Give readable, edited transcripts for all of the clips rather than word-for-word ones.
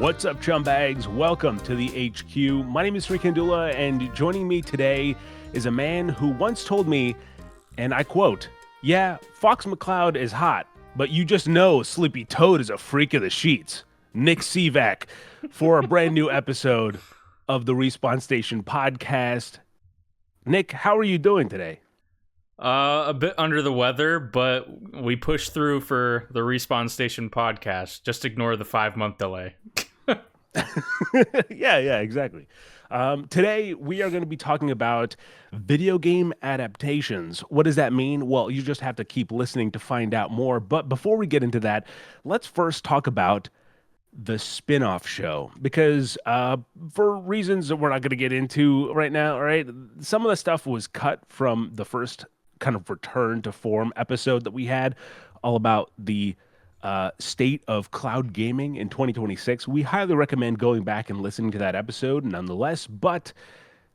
What's up, Chumbags? Welcome to the HQ. My name is Kandula, and joining me today is a man who once told me, and I quote, "Yeah, Fox McCloud is hot, but you just know Sleepy Toad is a freak of the sheets." Nick Sivak for a brand new episode of the Respawn Station podcast. Nick, how are you doing today? A bit under the weather, but we pushed through for the Respawn Station podcast. Just ignore the 5-month delay. Yeah, exactly. Today, we are going to be talking about video game adaptations. What does that mean? Well, you just have to keep listening to find out more. But before we get into that, let's first talk about the spin-off show, because for reasons that we're not going to get into right now, all right, some of the stuff was cut from the first kind of return to form episode that we had, all about the state of cloud gaming in 2026. We highly recommend going back and listening to that episode nonetheless. But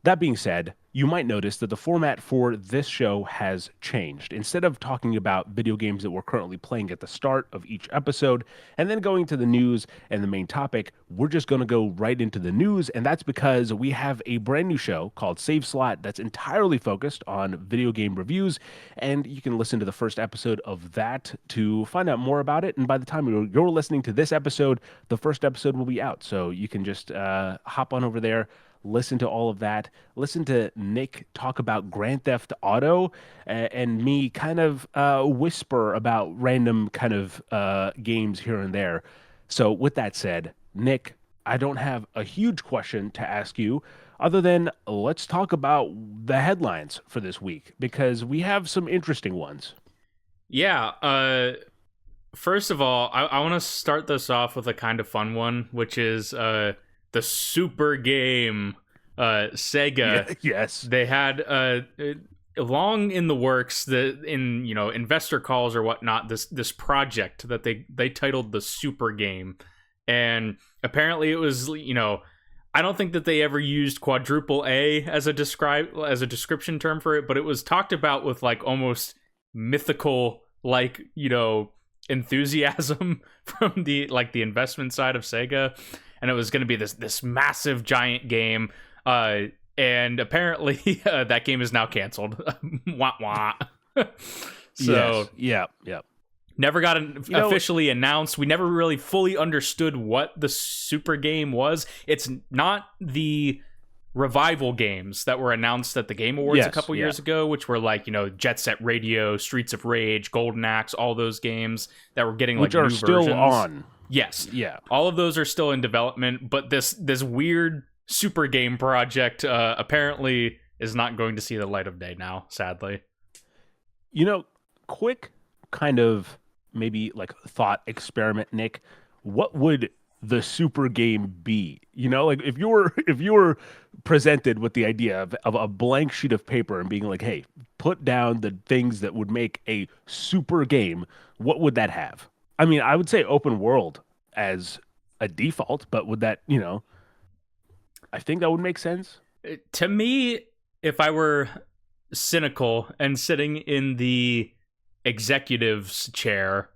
that being said, you might notice that the format for this show has changed. Instead of talking about video games that we're currently playing at the start of each episode and then going to the news and the main topic, we're just going to go right into the news. And that's because we have a brand new show called Save Slot that's entirely focused on video game reviews. And you can listen to the first episode of that to find out more about it. And by the time you're listening to this episode, the first episode will be out. So you can just hop on over there, listen to all of that, listen to Nick talk about Grand Theft Auto, and me kind of whisper about random kind of games here and there. So with that said, Nick, I don't have a huge question to ask you other than let's talk about the headlines for this week, because we have some interesting ones. Yeah, first of all, I want to start this off with a kind of fun one, which is the super game. Sega, yes, they had long in the works, in investor calls or whatnot, this project that they titled the super game. And apparently it was, I don't think that they ever used quadruple A as a description term for it, but it was talked about with like almost mythical, like, enthusiasm from the investment side of Sega. And it was going to be this massive giant game. And apparently that game is now canceled. Wah wah. So yes. Yeah. Never got officially announced. We never really fully understood what the super game was. It's not the revival games that were announced at the Game Awards a couple years ago, which were like, Jet Set Radio, Streets of Rage, Golden Axe, all those games that were getting which like are new still versions. On. Yes. Yeah. All of those are still in development, but this weird super game project apparently is not going to see the light of day now, sadly. Quick kind of maybe like thought experiment, Nick. What would the super game be? Like if you were presented with the idea of a blank sheet of paper and being like, hey, put down the things that would make a super game, what would that have? I mean, I would say open world as a default, but would that, I think that would make sense. To me, if I were cynical and sitting in the executive's chair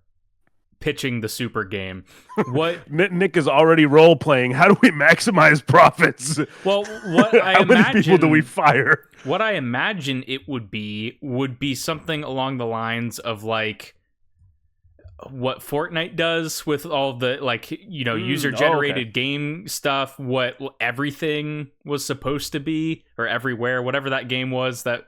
pitching the super game, what Nick is already role playing. How do we maximize profits? Well, what I how imagine, many people do we fire? What I imagine it would be something along the lines of like what Fortnite does with all the user-generated game stuff, what everything was supposed to be, or everywhere, whatever that game was that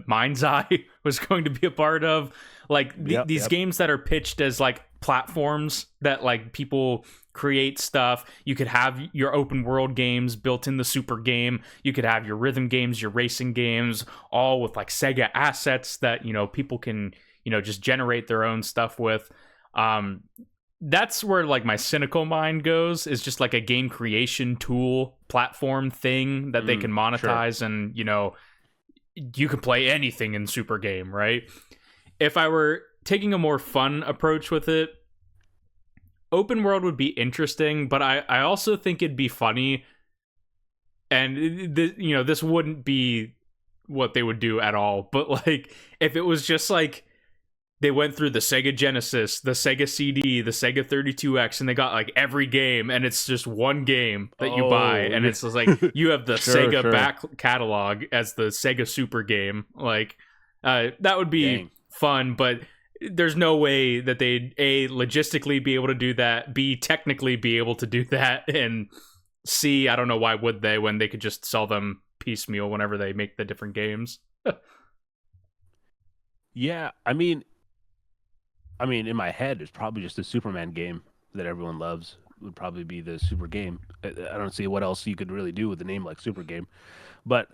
Mind's Eye was going to be a part of. Like these games that are pitched as like platforms that like people create stuff. You could have your open world games built in the super game. You could have your rhythm games, your racing games, all with like Sega assets that, people can, just generate their own stuff with. That's where like my cynical mind goes, is just like a game creation tool platform thing that they can monetize. Sure. And, you can play anything in super game, right? If I were taking a more fun approach with it, open world would be interesting, but I also think it'd be funny. And this wouldn't be what they would do at all. But like, if it was just like they went through the Sega Genesis, the Sega CD, the Sega 32X, and they got like every game, and it's just one game that you buy, Oh, and it's just like you have the sure, Sega sure. back catalog as the Sega Super game. Like, that would be Dang. fun, but there's no way that they'd A, logistically be able to do that, B, technically be able to do that, and C, I don't know why would they when they could just sell them piecemeal whenever they make the different games. Yeah, I mean, in my head, it's probably just a Superman game that everyone loves. Would probably be the Super Game. I don't see what else you could really do with a name like Super Game. But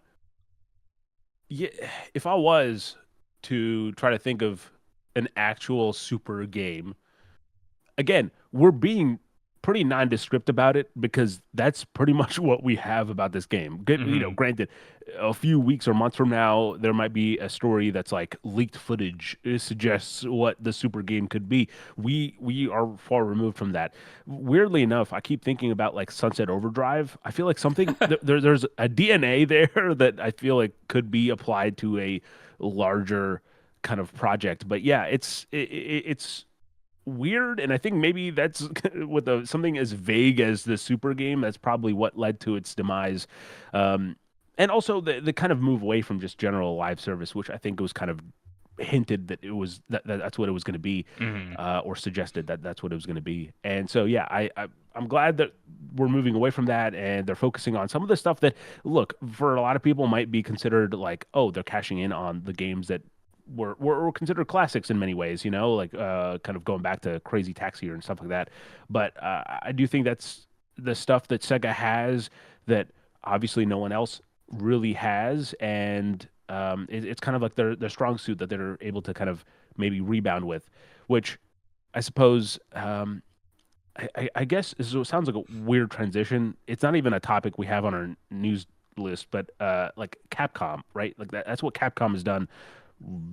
yeah, if I was to try to think of an actual super game, again, we're being pretty nondescript about it because that's pretty much what we have about this game. Hmm. Granted, a few weeks or months from now, there might be a story that's like leaked footage suggests what the super game could be. We are far removed from that. Weirdly enough, I keep thinking about like Sunset Overdrive. I feel like something there's a DNA there that I feel like could be applied to a larger kind of project. But yeah, it's weird, and I think maybe that's with something as vague as the super game. That's probably what led to its demise, um, and also the kind of move away from just general live service, which I think was kind of hinted that it was that's what it was going to be, Hmm. or suggested that that's what it was going to be. And so yeah, I'm glad that we're moving away from that and they're focusing on some of the stuff that look for a lot of people might be considered like, oh, they're cashing in on the games that were considered classics in many ways, like kind of going back to Crazy Taxi and stuff like that. But I do think that's the stuff that Sega has that obviously no one else really has, and it's kind of like their strong suit that they're able to kind of maybe rebound with, which I suppose I guess it sounds like a weird transition. It's not even a topic we have on our news list, but like Capcom, right? Like that's what Capcom has done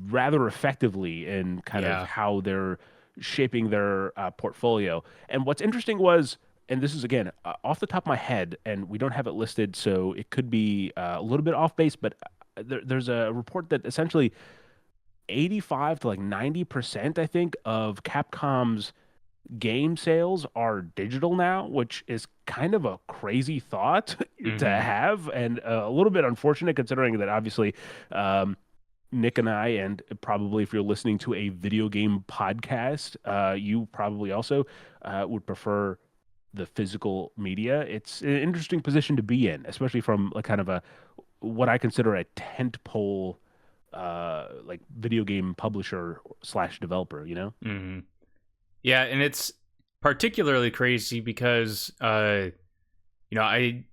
rather effectively in kind of Yeah. how they're shaping their portfolio. And what's interesting was, and this is again off the top of my head, and we don't have it listed, so it could be a little bit off base, but there's a report that essentially 85 to like 90%, I think, of Capcom's game sales are digital now, which is kind of a crazy thought to Hmm. have and a little bit unfortunate considering that obviously um, Nick and I, and probably if you're listening to a video game podcast, you probably also would prefer the physical media. It's an interesting position to be in, especially from like kind of a what I consider a tent pole like video game publisher slash developer, you know? Hmm. Yeah, and it's particularly crazy because I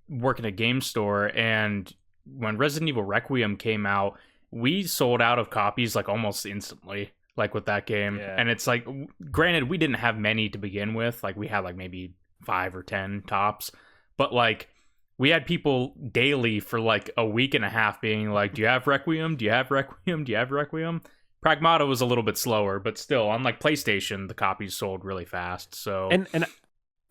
work in a game store, and when Resident Evil Requiem came out, we sold out of copies like almost instantly, like with that game. Yeah. And it's like, granted, we didn't have many to begin with, like we had like maybe 5 or 10 tops, but like we had people daily for like a week and a half being like, "Do you have Requiem? Do you have Requiem? Do you have Requiem?" Pragmata was a little bit slower, but still, on like PlayStation, the copies sold really fast. So, And and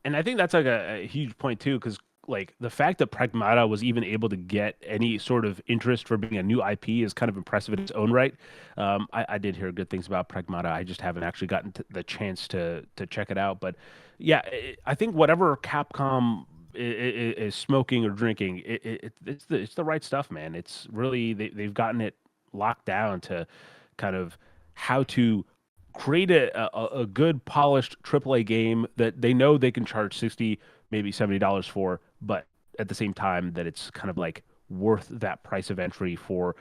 and I think that's like a huge point too, because like the fact that Pragmata was even able to get any sort of interest for being a new IP is kind of impressive in its own right. I did hear good things about Pragmata. I just haven't actually gotten the chance to check it out. But yeah, I think whatever Capcom is smoking or drinking, it's the right stuff, man. It's really they've gotten it locked down to kind of how to create a good polished AAA game that they know they can charge 60 maybe $70 for, but at the same time that it's kind of like worth that price of entry for.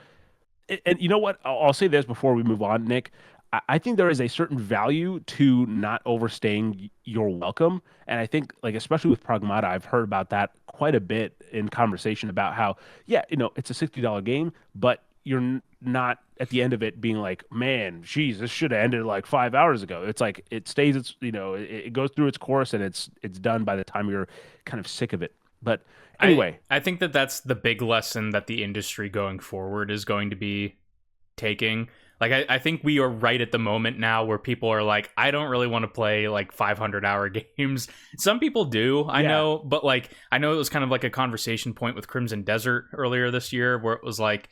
And you know what, I'll say this before we move on, Nick. I think there is a certain value to not overstaying your welcome, and I think like especially with Pragmata, I've heard about that quite a bit in conversation about how yeah, it's a $60 game, but you're not at the end of it being like, man, geez, this should have ended like 5 hours ago. It's like it stays, it goes through its course and it's done by the time you're kind of sick of it. But I anyway, I think that that's the big lesson that the industry going forward is going to be taking. Like, I think we are right at the moment now where people are like, I don't really want to play like 500-hour games. Some people do, I yeah, know, but like I know it was kind of like a conversation point with Crimson Desert earlier this year where it was like,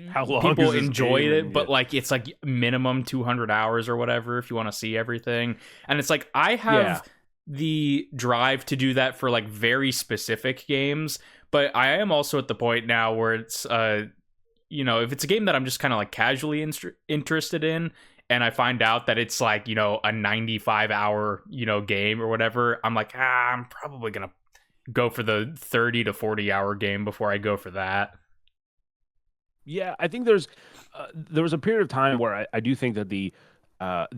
How long people is this enjoy game? it, And but like it's like minimum 200 hours or whatever if you want to see everything. And it's like I yeah, have the drive to do that for like very specific games, but I am also at the point now where it's if it's a game that I'm just kind of like casually interested in, and I find out that it's like, a 95-hour, game or whatever, I'm like, I'm probably going to go for the 30 to 40-hour game before I go for that. yeah. I think there was a period of time where I do think that the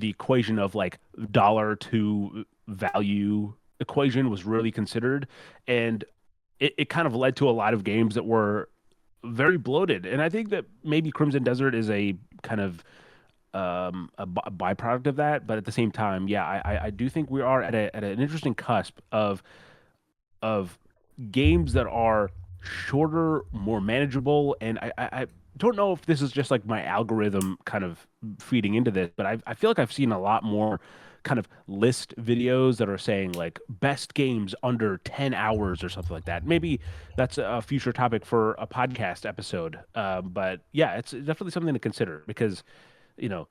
equation of like dollar to value equation was really considered, and it kind of led to a lot of games that were very bloated. And I think that maybe Crimson Desert is a kind of byproduct of that. But at the same time, yeah, I do think we are at an interesting cusp of games that are shorter, more manageable. And I don't know if this is just like my algorithm kind of feeding into this, but I feel like I've seen a lot more kind of list videos that are saying like best games under 10 hours or something like that. Maybe that's a future topic for a podcast episode. But yeah, it's definitely something to consider because,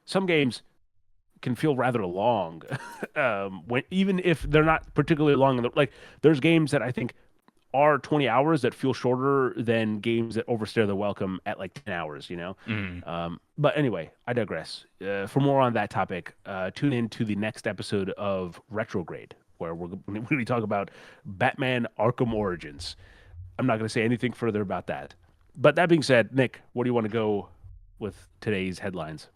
some games can feel rather long, when even if they're not particularly long. Like there's games that I think are 20 hours that feel shorter than games that overstay their welcome at like 10 hours, you know? Mm. But anyway, I digress. For more on that topic, tune in to the next episode of Retrograde, where we're going to talk about Batman Arkham Origins. I'm not going to say anything further about that. But that being said, Nick, where do you want to go with today's headlines?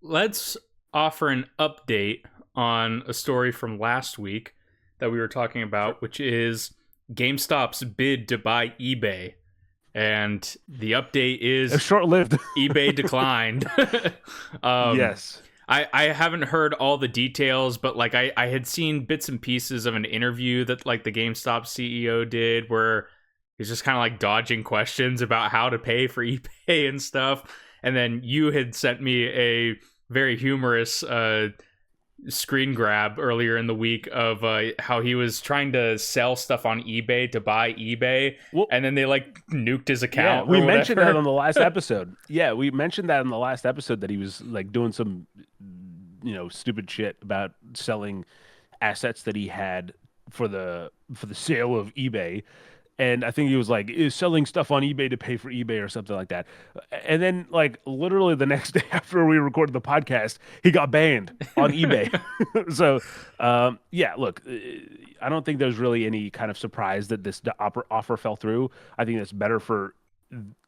Let's offer an update on a story from last week that we were talking Sure. about, which is GameStop's bid to buy eBay. And the update is Short lived. eBay declined. um, Yes. I haven't heard all the details, but like I had seen bits and pieces of an interview that like the GameStop CEO did where he's just kind of like dodging questions about how to pay for eBay and stuff. And then you had sent me a very humorous screen grab earlier in the week of how he was trying to sell stuff on eBay to buy eBay, Well, and then they like nuked his yeah, account we or mentioned that whatever. on the last episode. Yeah, we mentioned that in the last episode that he was like doing some, stupid shit about selling assets that he had for the sale of eBay. And I think he was like is selling stuff on eBay to pay for eBay or something like that. And then like literally the next day after we recorded the podcast, he got banned on eBay. So yeah, look, I don't think there's really any kind of surprise that this offer fell through. I think that's better for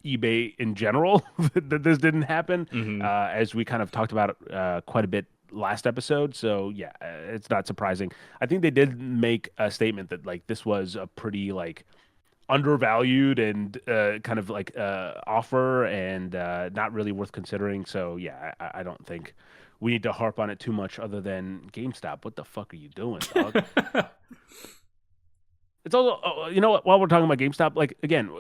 eBay in general that this didn't happen, Hmm. as we kind of talked about quite a bit last episode. So yeah, it's not surprising. I think they did make a statement that like this was a pretty like undervalued and kind of like offer and not really worth considering. So yeah, I don't think we need to harp on it too much other than GameStop. What the fuck are you doing, dog? It's also, you know what, while we're talking about GameStop, like again,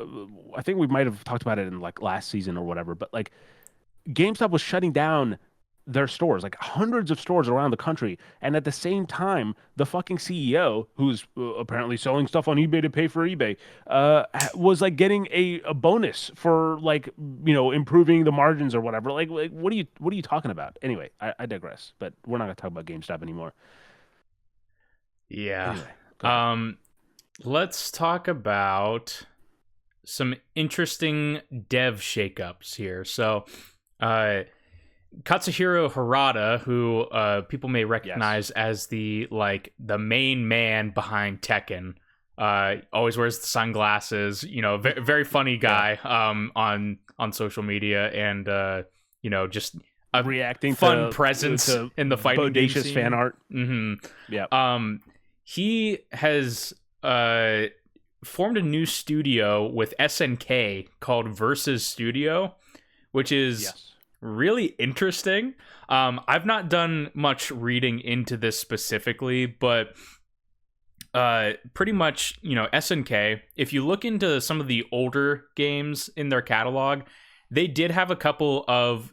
I think we might have talked about it in like last season or whatever, but like GameStop was shutting down their stores, like hundreds of stores around the country. And at the same time, the fucking CEO, who's apparently selling stuff on eBay to pay for eBay, was like getting a bonus for like, improving the margins or whatever. Like what are you talking about? Anyway, I digress, but we're not going to talk about GameStop anymore. Yeah. Anyway, go ahead. Um, let's talk about some interesting dev shakeups here. So, Katsuhiro Harada, who people may Yes. recognize as the main man behind Tekken, always wears the sunglasses. Very funny Yeah. guy. On social media and just a Reacting fun presence to in the fighting game bodacious fan scene. art. Hmm. Yeah. He has formed a new studio with SNK called Versus Studio, which is Yes. really interesting. I've not done much reading into this specifically, but pretty much, SNK, if you look into some of the older games in their catalog, they did have a couple of,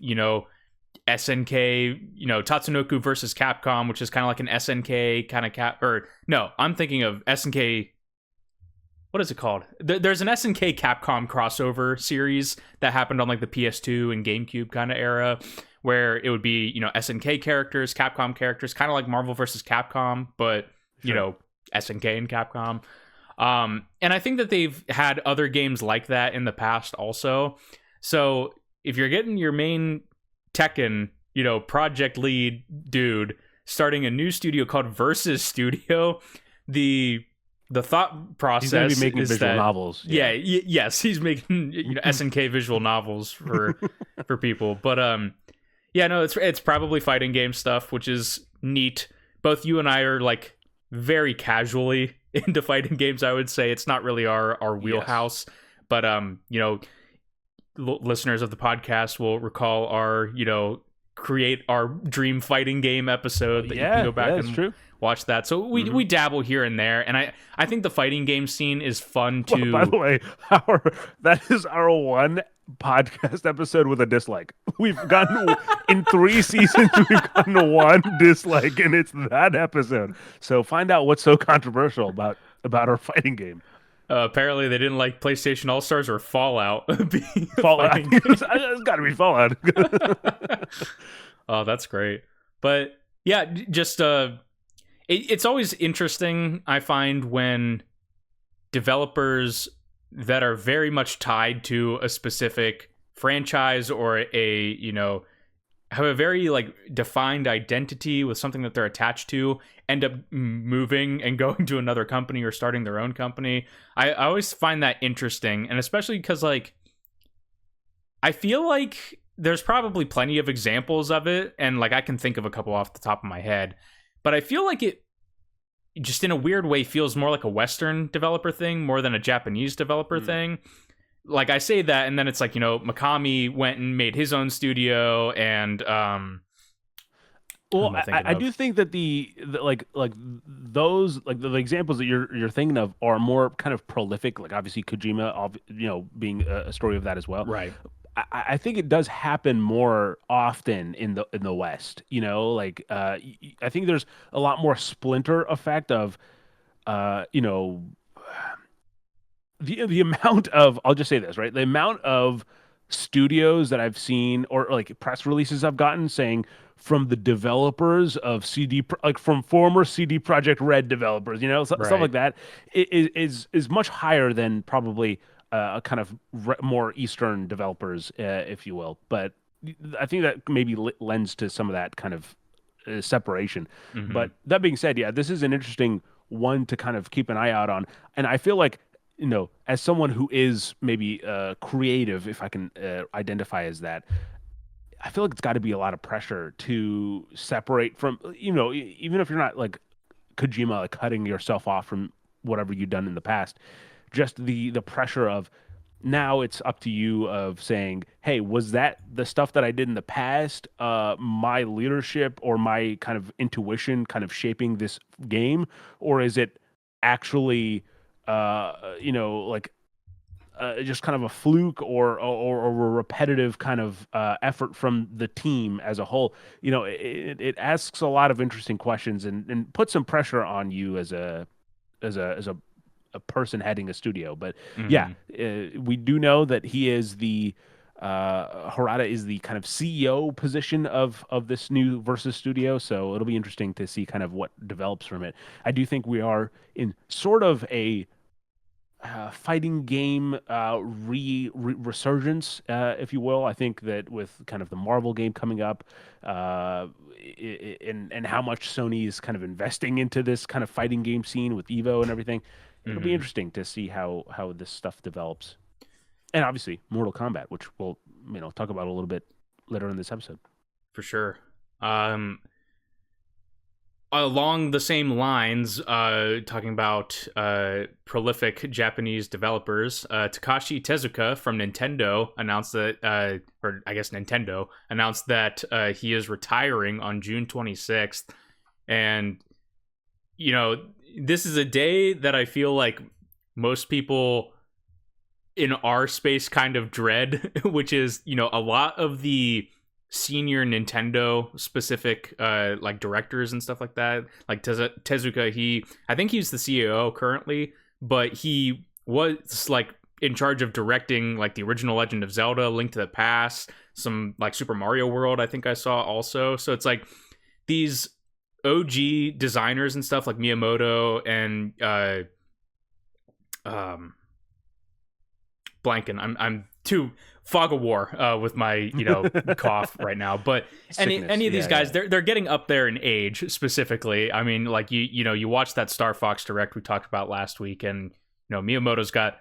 SNK, Tatsunoko versus Capcom, which is kind of like an SNK kind of or no, I'm thinking of SNK what is it called? There's an SNK Capcom crossover series that happened on like the PS2 and GameCube kind of era, where it would be, you know, SNK characters, Capcom characters, kind of like Marvel versus Capcom, but you know, SNK and Capcom. And I think that they've had other games like that in the past also. So if you're getting your main Tekken, you know, project lead dude starting a new studio called Versus Studio, the thought process He's going to be making is visual that, novels. yes, he's making, you know, SNK visual novels for people. But yeah, no, it's probably fighting game stuff, which is neat. Both you and I are like very casually into fighting games. I would say it's not really our wheelhouse, but you know, listeners of the podcast will recall our, you know, create our dream fighting game episode that you can go back and watch that. So we dabble here and there, and I think the fighting game scene is fun to. Well, by the way, that is our one podcast episode with a dislike. We've gotten in 3 seasons, we've gotten 1 dislike, and it's that episode. So find out what's so controversial about our fighting game. Apparently, they didn't like PlayStation All Stars or Fallout. Fallout. It's got to be Fallout. Oh, that's great. But yeah, just it's always interesting, I find, when developers that are very much tied to a specific franchise or a, you know, have a very like defined identity with something that they're attached to, end up moving and going to another company or starting their own company. I always find that interesting, and especially because like I feel like there's probably plenty of examples of it, and like I can think of a couple off the top of my head, but I feel like it just in a weird way feels more like a Western developer thing more than a Japanese developer thing. Like I say that, and then it's like, you know, Mikami went and made his own studio, and well, I do think that the like those like the examples that you're thinking of are more kind of prolific. Like obviously Kojima, you know, being a story of that as well. right. I think it does happen more often in the West. You know, like I think there's a lot more splinter effect of, you know, the amount of, I'll just say this, right? The amount of studios that I've seen or like press releases I've gotten saying from the developers of like from former CD Projekt Red developers, you know, stuff like that is much higher than probably kind of more Eastern developers, if you will. But I think that maybe lends to some of that kind of separation. But that being said, yeah, this is an interesting one to kind of keep an eye out on. And I feel like, you know, as someone who is maybe creative, if I can identify as that, I feel like it's got to be a lot of pressure to separate from, you know, even if you're not like Kojima, like cutting yourself off from whatever you've done in the past, just the pressure of now it's up to you of saying, hey, was that the stuff that I did in the past, my leadership or my kind of intuition kind of shaping this game, or is it actually you know, like just kind of a fluke or a repetitive kind of effort from the team as a whole? You know, it asks a lot of interesting questions and puts some pressure on you as a person heading a studio. But yeah, we do know that he is the Harada is the kind of CEO position of this new Versus studio, so it'll be interesting to see kind of what develops from it. I do think we are in sort of a fighting game resurgence, if you will. I think that with kind of the Marvel game coming up, and how much Sony is kind of investing into this kind of fighting game scene with Evo and everything, it'll be interesting to see how this stuff develops. And obviously Mortal Kombat, which we'll, you know, talk about a little bit later in this episode. For sure. Along the same lines, talking about prolific Japanese developers, Takashi Tezuka from Nintendo announced that, or I guess Nintendo announced that he is retiring on June 26th. And, you know, this is a day that I feel like most people in our space kind of dread, which is, you know, a lot of the senior Nintendo specific like directors and stuff like that, like Tezuka, I think he's the CEO currently, but he was like in charge of directing like the original Legend of Zelda, Link to the Past, some like Super Mario World, I think I saw also. So it's like these OG designers and stuff like Miyamoto and blanking. I'm too fog of war with my cough right now. But any of these guys, they're getting up there in age specifically. I mean, like you watch that Star Fox Direct we talked about last week, and Miyamoto's got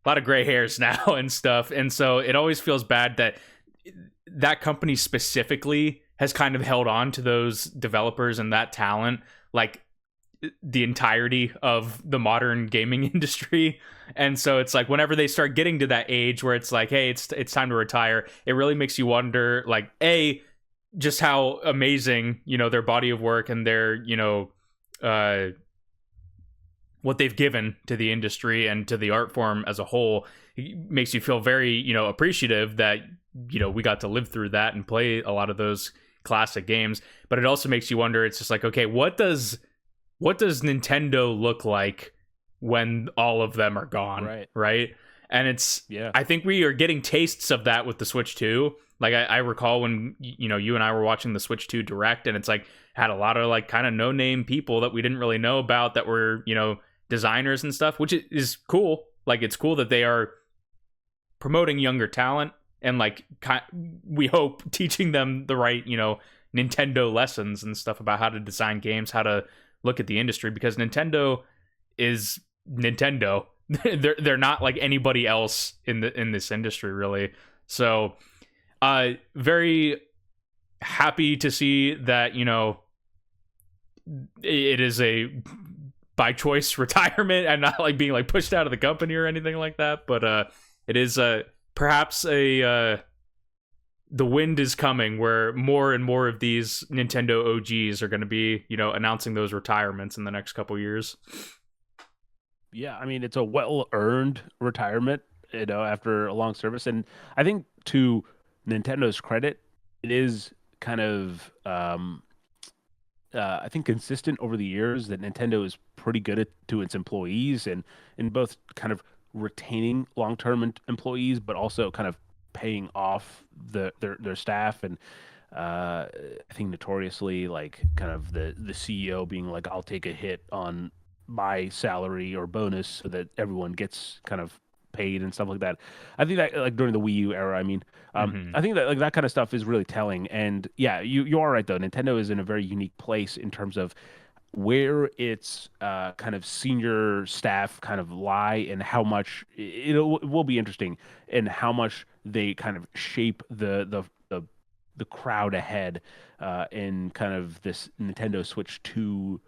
a lot of gray hairs now and stuff, and so it always feels bad that that company specifically has kind of held on to those developers and that talent like the entirety of the modern gaming industry. And so it's like whenever they start getting to that age where it's like, hey, it's time to retire, it really makes you wonder, like, just how amazing their body of work and their what they've given to the industry and to the art form as a whole. It makes you feel very appreciative that we got to live through that and play a lot of those classic games. But it also makes you wonder, it's just like, okay, what does Nintendo look like when all of them are gone, right? And I think we are getting tastes of that with the Switch 2. Like I recall when you and I were watching the Switch 2 Direct, and it's like had a lot of like kind of no-name people that we didn't really know about that were designers and stuff, which is cool. Like it's cool that they are promoting younger talent and like we hope teaching them the right Nintendo lessons and stuff about how to design games, how to look at the industry, because Nintendo is Nintendo. they're not like anybody else in this industry really. So very happy to see that it is a by choice retirement and not like being like pushed out of the company or anything like that, but it is perhaps the wind is coming where more and more of these Nintendo OGs are going to be, announcing those retirements in the next couple years. Yeah, I mean, it's a well-earned retirement, after a long service. And I think to Nintendo's credit, it is kind of, I think, consistent over the years that Nintendo is pretty good to its employees and in both kind of retaining long-term employees, but also kind of paying off their staff. And I think notoriously, like kind of the CEO being like, I'll take a hit on my salary or bonus so that everyone gets kind of paid and stuff like that. I think that like during the Wii U era, I mean, I think that like that kind of stuff is really telling. And yeah, you are right though. Nintendo is in a very unique place in terms of where its kind of senior staff kind of lie and how much it will be interesting and how much they kind of shape the crowd ahead in kind of this Nintendo Switch 2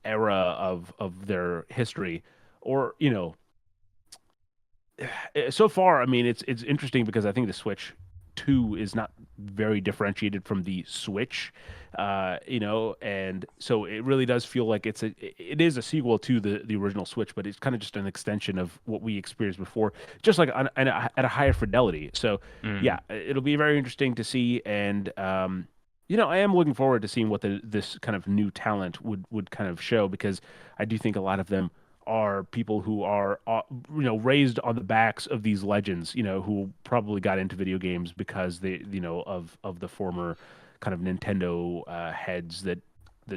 era of their history. Or so far, I mean, it's interesting because I think the Switch 2 is not very differentiated from the Switch, and so it really does feel like it is a sequel to the original Switch, but it's kind of just an extension of what we experienced before, just like at a higher fidelity. So yeah, it'll be very interesting to see, and I am looking forward to seeing what this kind of new talent would kind of show, because I do think a lot of them are people who are raised on the backs of these legends, who probably got into video games because they of the former kind of Nintendo heads that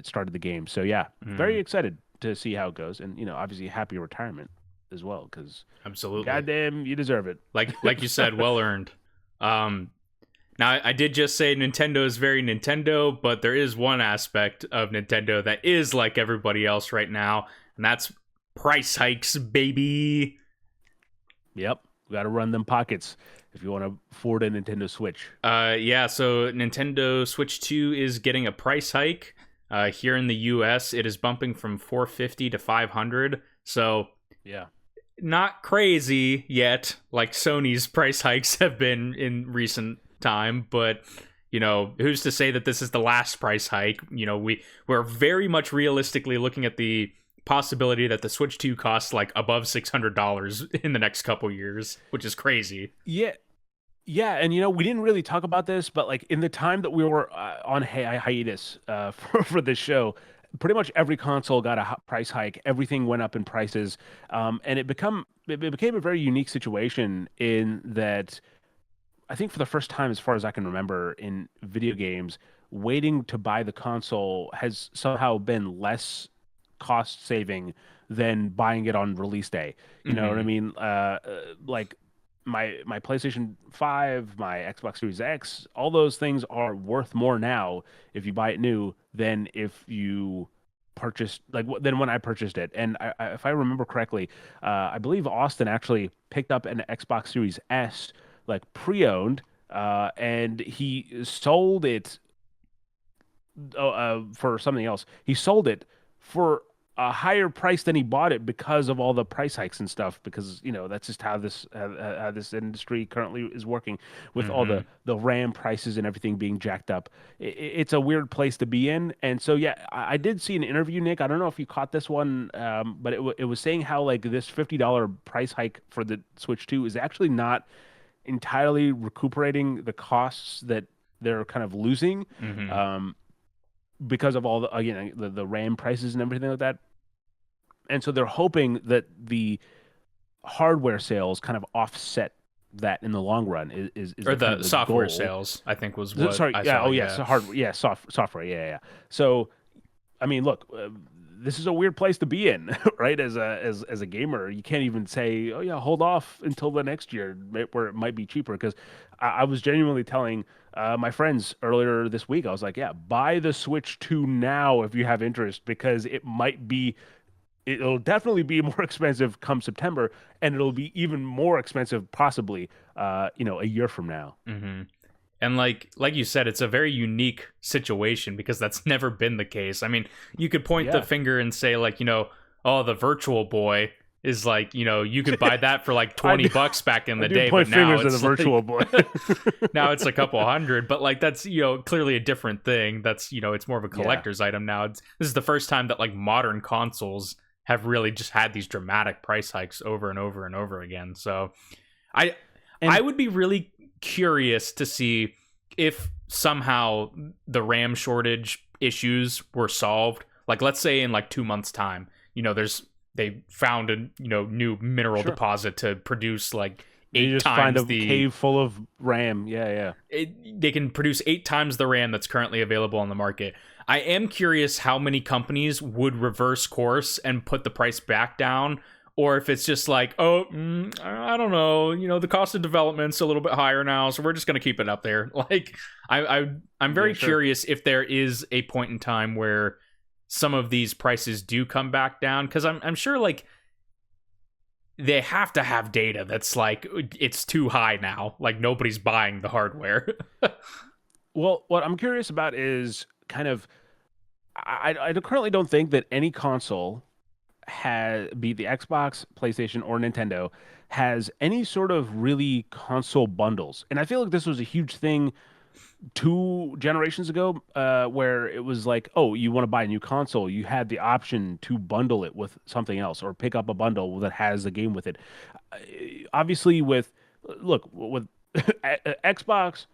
started the game. So yeah, very excited to see how it goes, and obviously happy retirement as well, because absolutely, goddamn, you deserve it. Like you said, well earned. Now, I did just say Nintendo is very Nintendo, but there is one aspect of Nintendo that is like everybody else right now, and that's price hikes, baby. Yep, got to run them pockets if you want to afford a Nintendo Switch. Yeah, so Nintendo Switch 2 is getting a price hike. Here in the US, it is bumping from $450 to $500. So, yeah, not crazy yet, like Sony's price hikes have been in recent time, but who's to say that this is the last price hike? We're very much realistically looking at the possibility that the Switch 2 costs like above $600 in the next couple years, which is crazy. Yeah, and we didn't really talk about this, but like in the time that we were on hiatus for this show, pretty much every console got a price hike. Everything went up in prices, and it became a very unique situation in that I think for the first time, as far as I can remember, in video games, waiting to buy the console has somehow been less cost saving than buying it on release day. You know what I Hmm. mean? Like my PlayStation 5, my Xbox Series X, all those things are worth more now if you buy it new than if you purchased than when I purchased it. And if I remember correctly, I believe Austin actually picked up an Xbox Series S like pre-owned, and he sold it for something else. He sold it for a higher price than he bought it because of all the price hikes and stuff. Because that's just how this industry currently is working with all Hmm. the RAM prices and everything being jacked up. It's a weird place to be in. And so yeah, I did see an interview, Nick. I don't know if you caught this one, but it was saying how like this $50 price hike for the Switch 2 is actually not entirely recuperating the costs that they're kind of losing. Hmm. Um, because of all the again the RAM prices and everything like that. And so they're hoping that the hardware sales kind of offset that in the long run is Or the kind the of the software goal. sales, I think, was what Sorry, I yeah, saw. oh yeah, Yeah. so software, yeah, yeah. So I mean, look, this is a weird place to be in, right? As a gamer, you can't even say, "Oh yeah, hold off until the next year where it might be cheaper." Because I was genuinely telling my friends earlier this week, I was like, "Yeah, buy the Switch 2 now if you have interest, because it'll definitely be more expensive come September, and it'll be even more expensive possibly, a year from now." Hmm. And like you said, it's a very unique situation because that's never been the case. I mean, you could point the Yeah, finger and say like, oh, the Virtual Boy is like, you could buy that for like I 20 do. bucks back in I the do day, point but now fingers at the it's Virtual like Boy. now it's a couple hundred, but like that's, clearly a different thing. That's, it's more of a Yeah. collector's item now. This is the first time that like modern consoles have really just had these dramatic price hikes over and over and over again. So, I I And would be really curious to see if somehow the RAM shortage issues were solved. Like let's say in like 2 months time, they found a new mineral sure, deposit to produce like they eight just find times a the cave full of RAM. Yeah, yeah. they can produce 8 times the RAM that's currently available on the market. I am curious how many companies would reverse course and put the price back down, or if it's just like, oh, I don't know, the cost of development's a little bit higher now, so we're just gonna keep it up there. Like, I'm Yeah, very sure. curious if there is a point in time where some of these prices do come back down, because I'm sure like they have to have data that's like it's too high now, like nobody's buying the hardware. Well, what I'm curious about is kind of I currently don't think that any console be the Xbox, PlayStation, or Nintendo, has any sort of really console bundles. And I feel like this was a huge thing 2 generations ago, where it was like, oh, you want to buy a new console, you had the option to bundle it with something else or pick up a bundle that has the game with it. Uh, Obviously, with Xbox,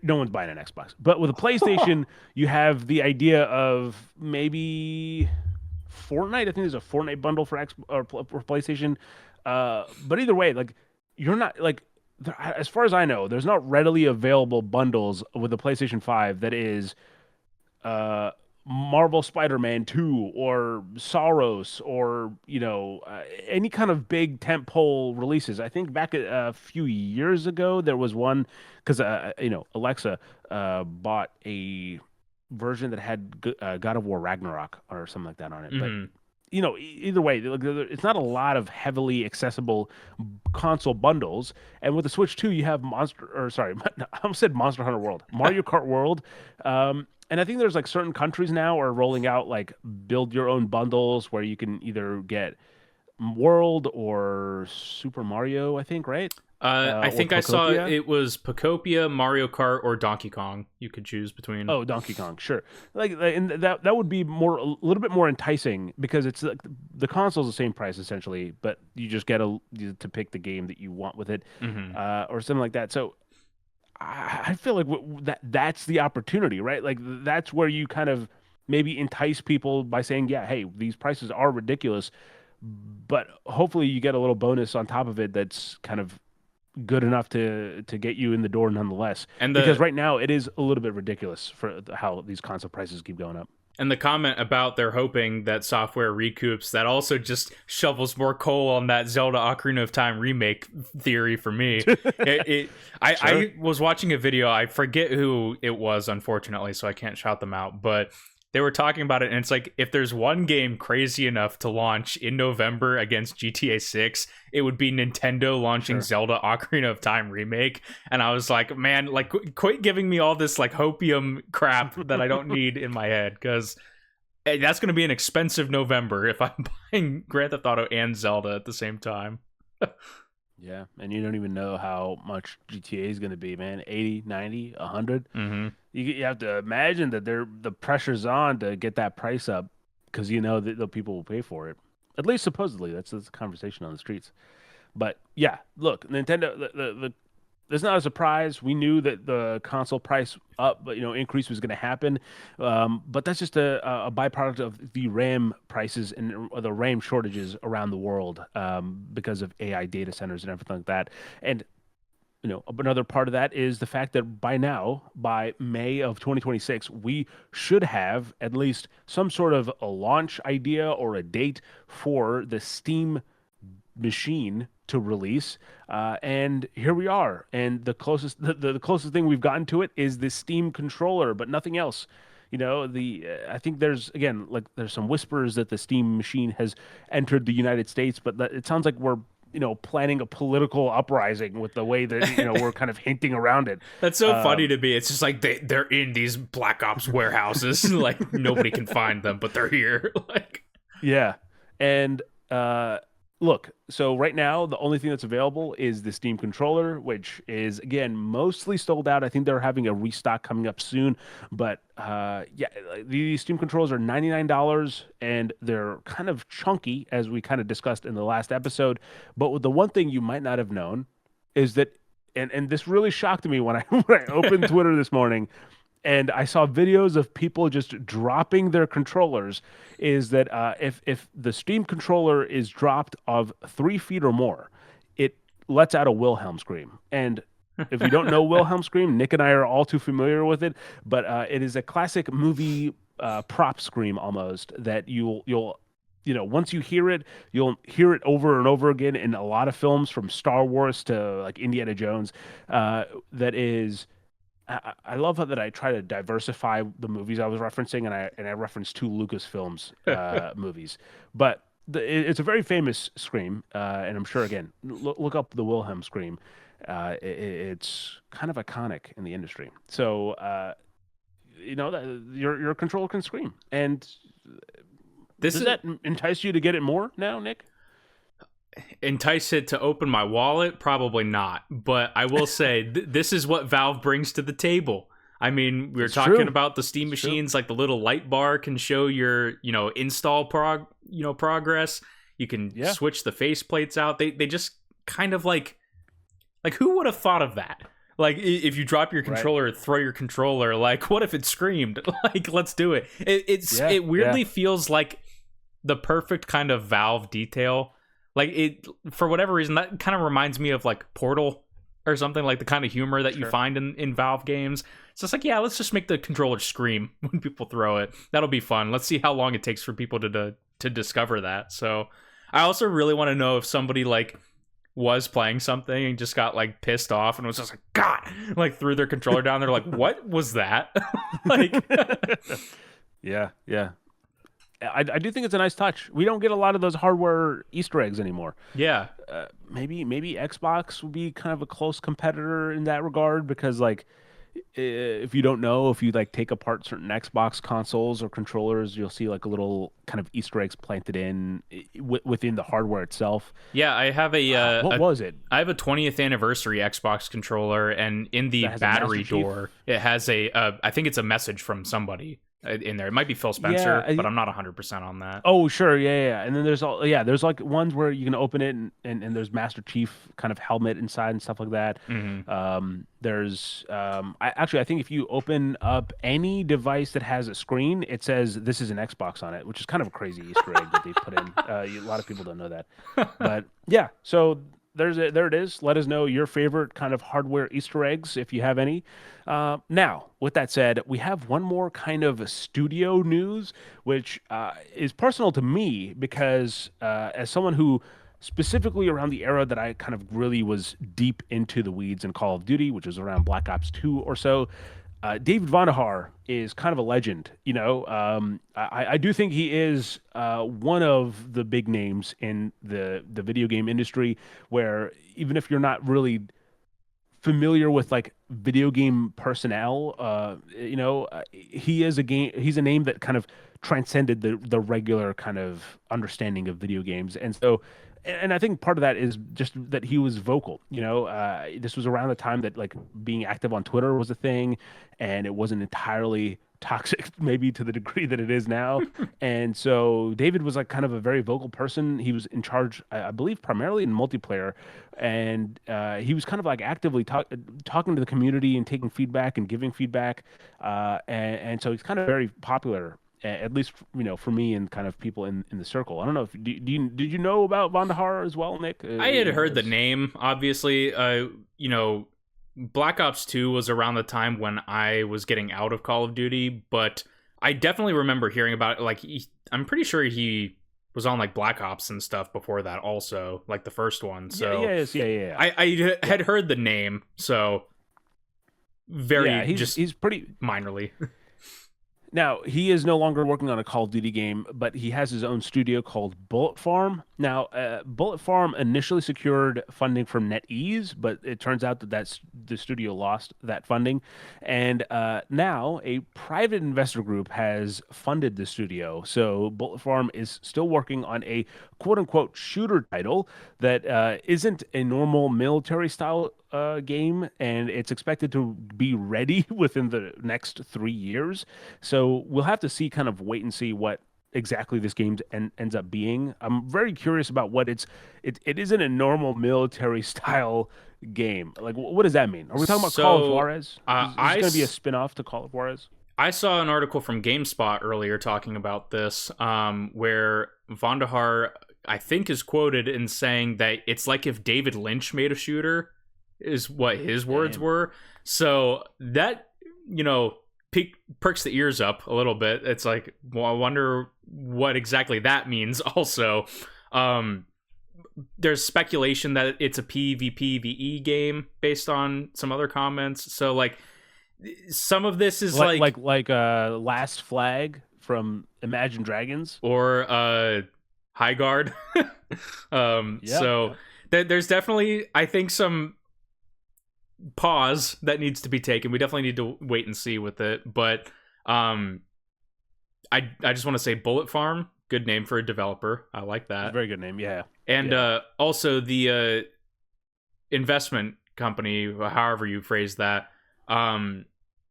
no one's buying an Xbox, but with a PlayStation, you have the idea of maybe Fortnite. I think there's a Fortnite bundle for for PlayStation. But either way, like you're not like as far as I know, there's not readily available bundles with the PlayStation 5 that is uh Marvel Spider-Man 2 or Soros or any kind of big tentpole releases. I think back a few years ago there was one because Alexa bought a version that had God of War Ragnarok or something like that on it. But Hmm. either way, it's not a lot of heavily accessible console bundles. And with the Switch 2, you have I almost said Monster Hunter World, Mario Kart World. And I think there's like certain countries now are rolling out like build your own bundles where you can either get World or Super Mario, I think, right? I Or think I saw Pocopia. it was Pocopia, Mario Kart, or Donkey Kong. You could choose between. Oh, Donkey Kong, sure. And that would be a little bit more enticing because it's like the console's the same price essentially, but you just get to pick the game that you want with it, Hmm. or something like that. So I feel like that's the opportunity, right? Like that's where you kind of maybe entice people by saying, yeah, hey, these prices are ridiculous, but hopefully you get a little bonus on top of it that's kind of good enough to get you in the door nonetheless. And Because the right now it is a little bit ridiculous for how these console prices keep going up. And the comment about they're hoping that software recoups, that also just shovels more coal on that Zelda Ocarina of Time remake theory for me. I was watching a video, I forget who it was, unfortunately, so I can't shout them out, but they were talking about it, and it's like, if there's one game crazy enough to launch in November against GTA 6, it would be Nintendo launching Zelda Ocarina of Time remake. And I was like, man, like, quit giving me all this like hopium crap that I don't need in my head, because that's going to be an expensive November if I'm buying Grand Theft Auto and Zelda at the same time. Yeah, and you don't even know how much GTA is going to be, man. 80, 90, 100. Mm-hmm. You have to imagine that the pressure's on to get that price up because you know that the people will pay for it. At least supposedly, that's the conversation on the streets. But yeah, look, Nintendo, it's not a surprise. We knew that the console price increase was going to happen, but that's just a byproduct of the RAM prices and the RAM shortages around the world because of AI data centers and everything like that. And another part of that is the fact that by now, by May of 2026, we should have at least some sort of a launch idea or a date for the Steam machine to release, and here we are. And the closest thing we've gotten to it is the Steam controller, but nothing else. I think there's some whispers that the Steam machine has entered the United States, but it sounds like we're planning a political uprising with the way that we're kind of hinting around it. That's so funny to me. It's just like they're in these Black Ops warehouses, like nobody can find them, but they're here. Like, yeah, and look, so right now, the only thing that's available is the Steam controller, which is, again, mostly sold out. I think they're having a restock coming up soon. But the Steam controllers are $99, and they're kind of chunky, as we kind of discussed in the last episode. But the one thing you might not have known is that, and this really shocked me when I opened Twitter this morning, and I saw videos of people just dropping their controllers, is that if the Steam controller is dropped of 3 feet or more, it lets out a Wilhelm scream. And if you don't know Wilhelm scream, Nick and I are all too familiar with it, but it is a classic movie prop scream almost that you'll once you hear it, you'll hear it over and over again in a lot of films, from Star Wars to like Indiana Jones. That is... I love that I try to diversify the movies I was referencing, and I referenced 2 Lucasfilms movies. But it's a very famous scream, and I'm sure, again, look up the Wilhelm scream. It's kind of iconic in the industry. So, your controller can scream. And does that entice you to get it more now, Nick? Entice it to open my wallet? Probably not. But I will say this is what Valve brings to the table. I mean, we were talking about the Steam machines, like the little light bar can show your, install progress. You can switch the faceplates out. They just kind of like who would have thought of that? Like, if you drop your controller, throw your controller, like, what if it screamed? Like, let's do it. It weirdly feels like the perfect kind of Valve detail. Like, it, for whatever reason, that kind of reminds me of like Portal or something, like the kind of humor that you find in Valve games. It's just like, yeah, let's just make the controller scream when people throw it. That'll be fun. Let's see how long it takes for people to discover that. So I also really want to know if somebody like was playing something and just got like pissed off and was just like, God, like threw their controller down. They're like, what was that? Like, yeah. I do think it's a nice touch. We don't get a lot of those hardware Easter eggs anymore. Yeah. Maybe Xbox would be kind of a close competitor in that regard, because like, if you don't know, if you like take apart certain Xbox consoles or controllers, you'll see like a little kind of Easter eggs planted in within the hardware itself. Yeah, I have a what was it? I have a 20th anniversary Xbox controller, and in the battery door, it has I think it's a message from somebody. in there. It might be Phil Yeah, Spencer, but I'm not 100% on that. oh, sure, yeah. And then there's like ones where you can open it and there's Master Chief kind of helmet inside and stuff like that. Hmm. I think if you open up any device that has a screen, it says this is an Xbox on it, which is kind of a crazy Easter egg that they put in. A lot of people don't know that, but yeah. So there it is. Let us know your favorite kind of hardware Easter eggs if you have any. Now, with that said, we have one more kind of studio news, which is personal to me because as someone who specifically around the era that I kind of really was deep into the weeds in Call of Duty, which was around Black Ops 2 or so. David Vonderhaar is kind of a legend. I do think he is one of the big names in the video game industry, where even if you're not really familiar with like video game personnel, he's a name that kind of transcended the regular kind of understanding of video games. And I think part of that is just that he was vocal. This was around the time that like being active on Twitter was a thing, and it wasn't entirely toxic, maybe to the degree that it is now. And so David was like kind of a very vocal person. He was in charge, I believe, primarily in multiplayer, and he was kind of like actively talking to the community and taking feedback and giving feedback. And so he's kind of very popular, at least for me and kind of people in the circle. I don't know if did you know about Vandahar as well, Nick? I had heard the name, obviously. Black Ops 2 was around the time when I was getting out of Call of Duty, but I definitely remember hearing about it. Like, I'm pretty sure he was on like Black Ops and stuff before that, also, like the first one. So yeah. I had heard the name, so he's pretty minorly. Now, he is no longer working on a Call of Duty game, but he has his own studio called Bullet Farm. Now, Bullet Farm initially secured funding from NetEase, but it turns out that the studio lost that funding. And now a private investor group has funded the studio. So Bullet Farm is still working on a quote-unquote shooter title that isn't a normal military style game, and it's expected to be ready within the next 3 years. So we'll have to see, kind of wait and see what exactly this game ends up being. I'm very curious about what it isn't a normal military style game. Like, what does that mean? Are we talking about Call of Juarez? Is this going to be a spin-off to Call of Juarez? I saw an article from GameSpot earlier talking about this, where Vandahar, I think, is quoted in saying that it's like if David Lynch made a shooter, is what his words were. So that, perks the ears up a little bit. It's like, well, I wonder what exactly that means. Also, there's speculation that it's a PvPvE game based on some other comments. So like, some of this is like Last Flag from Imagine Dragons or High Guard. There's definitely, I think, some pause that needs to be taken. We definitely need to wait and see with it, but I just want to say Bullet Farm, good name for a developer. I like that. Very good name, yeah. And also the investment company, however you phrase that,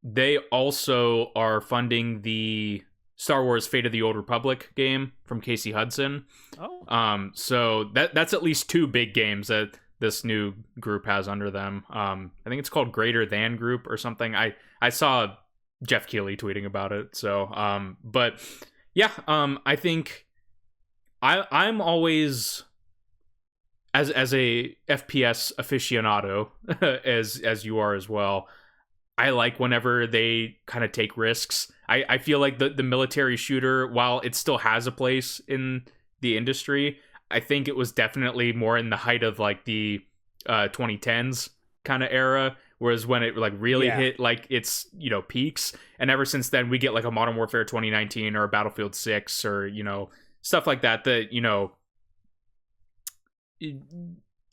they also are funding the Star Wars Fate of the Old Republic game from Casey Hudson. So that's at least two big games that this new group has under them. I think it's called Greater Than Group or something. I saw Jeff Keighley tweeting about it. So, but yeah, I think I'm always as a FPS aficionado, as you are as well. I like whenever they kind of take risks. I feel like the military shooter, while it still has a place in the industry, I think it was definitely more in the height of like the 2010s kind of era, whereas when it like really hit like its peaks, and ever since then we get like a Modern Warfare 2019 or a Battlefield 6 or stuff like that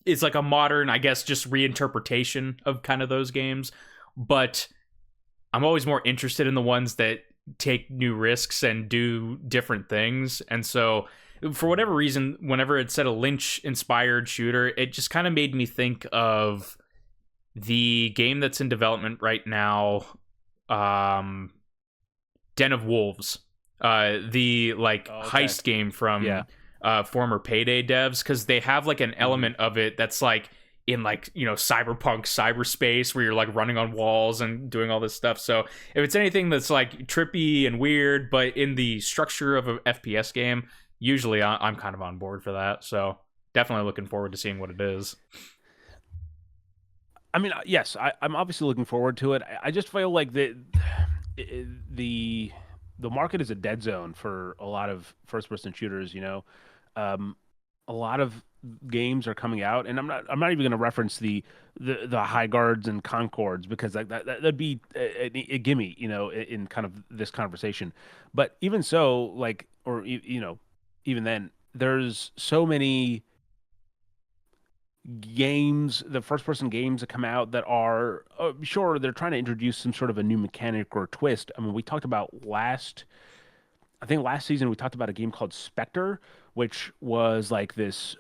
it's like a modern, I guess, just reinterpretation of kind of those games. But I'm always more interested in the ones that take new risks and do different things. And so for whatever reason, whenever it said a Lynch-inspired shooter, it just kind of made me think of the game that's in development right now. Den of Wolves, the like Oh, okay. heist game Yeah. from former Payday devs, because they have like an Hmm. element of it that's like in like cyberpunk cyberspace where you're like running on walls and doing all this stuff. So if it's anything that's like trippy and weird but in the structure of a FPS game, usually I'm kind of on board for that. So definitely looking forward to seeing what it is. I mean, yes, I'm obviously looking forward to it. I just feel like the the market is a dead zone for a lot of first person shooters. Um, a lot of games are coming out, and I'm not even going to reference the high guards and concords because like that'd be a gimme, in kind of this conversation. But even so, like, or even then, there's so many games, the first person games that come out that are sure they're trying to introduce some sort of a new mechanic or twist. I mean, we talked about I think last season we talked about a game called Spectre, which was like this.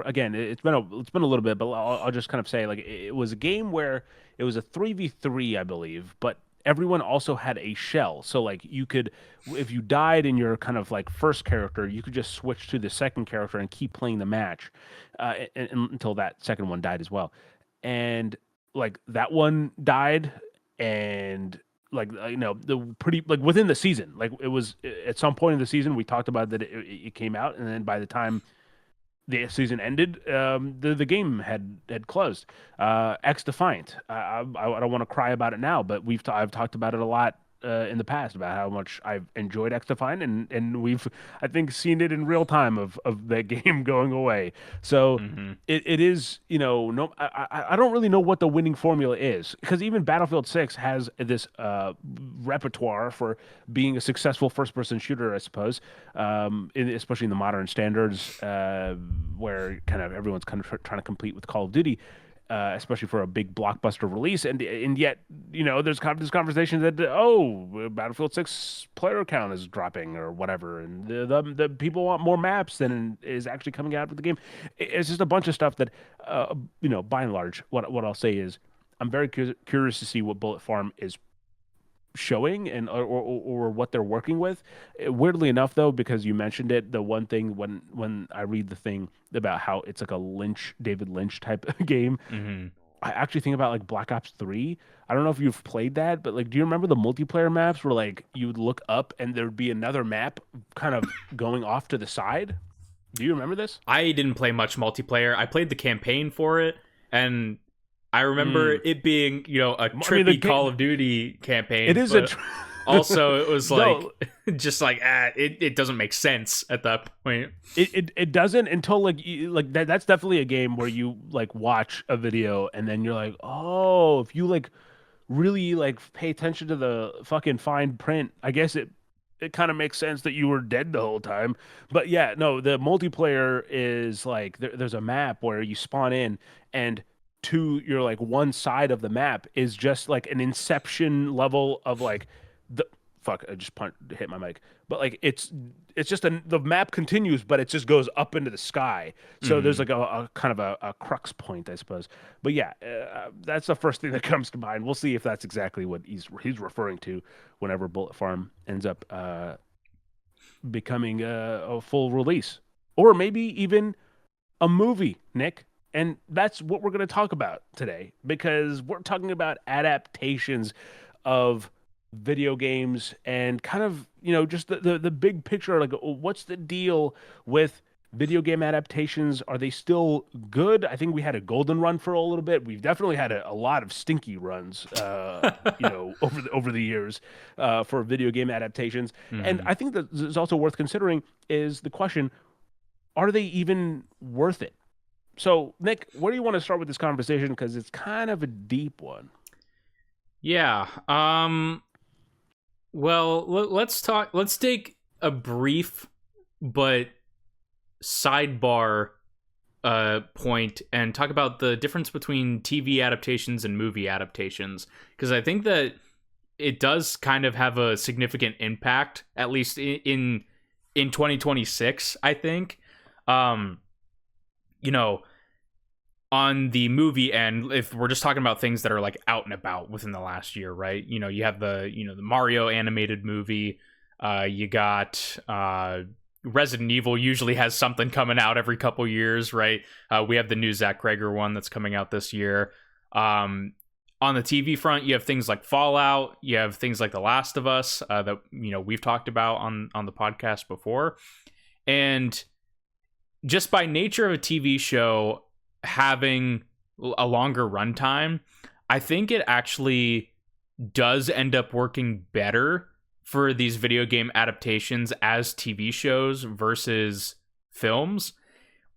Again, it's been a little bit, but I'll just kind of say like it was a game where it was a 3v3, I believe, but everyone also had a shell. So like you could, if you died in your kind of like first character, you could just switch to the second character and keep playing the match until that second one died as well. And like that one died, and like the pretty like within the season, like it was at some point in the season we talked about that it came out, and then by the time the season ended, the game had closed. X Defiant. I don't want to cry about it now, but I've talked about it a lot in the past about how much I've enjoyed X Defiant, and we've I think seen it in real time of that game going away. So Hmm. it is no I don't really know what the winning formula is because even Battlefield 6 has this repertoire for being a successful first person shooter, I suppose, especially in the modern standards, where kind of everyone's kind of trying to compete with Call of Duty, especially for a big blockbuster release. And yet, there's kind of this conversation that Battlefield 6 player count is dropping or whatever, and the people want more maps than is actually coming out with the game. It's just a bunch of stuff that, by and large, what I'll say is I'm very curious to see what Bullet Farm is showing and or what they're working with. Weirdly enough, though, because you mentioned it, the one thing when I read the thing about how it's like a David Lynch type game, Hmm. I actually think about like Black Ops 3. I don't know if you've played that, but like, do you remember the multiplayer maps where like you would look up and there'd be another map kind of going off to the side? Do you remember this? I didn't play much multiplayer. I played the campaign for it, and I remember Mm. it being, a I mean, the trippy Call game of Duty it campaign, is a but also it was like no. just like it doesn't make sense at that point. It doesn't until like like that's definitely a game where you like watch a video and then you're like, oh, if you like really like pay attention to the fucking fine print, I guess it kind of makes sense that you were dead the whole time. But yeah, no, the multiplayer is like there's a map where you spawn in, and to your like one side of the map is just like an inception level of like the fuck, I just hit my mic. But like it's just the map continues, but it just goes up into the sky. So there's Hmm. like a kind of a crux point, I suppose. But yeah, that's the first thing that comes to mind. We'll see if that's exactly what he's referring to whenever Bullet Farm ends up becoming a full release, or maybe even a movie, Nick. And that's what we're going to talk about today because we're talking about adaptations of video games and kind of, just the big picture. Like, what's the deal with video game adaptations? Are they still good? I think we had a golden run for a little bit. We've definitely had a lot of stinky runs, over the years for video game adaptations. And Hmm. I think that is also worth considering is the question, are they even worth it? So, Nick, where do you want to start with this conversation? Because it's kind of a deep one. Yeah. Well, let's talk. Let's take a brief but sidebar point and talk about the difference between TV adaptations and movie adaptations, because I think that it does kind of have a significant impact, at least in 2026. I think, um, you know, on the movie end, if we're just talking about things that are like out and about within the last year, right? You have the Mario animated movie. You got Resident Evil usually has something coming out every couple years, right? We have the new Zach Cregger one that's coming out this year. On the TV front, you have things like Fallout. You have things like The Last of Us that we've talked about on the podcast before, and just by nature of a TV show having a longer runtime, I think it actually does end up working better for these video game adaptations as TV shows versus films.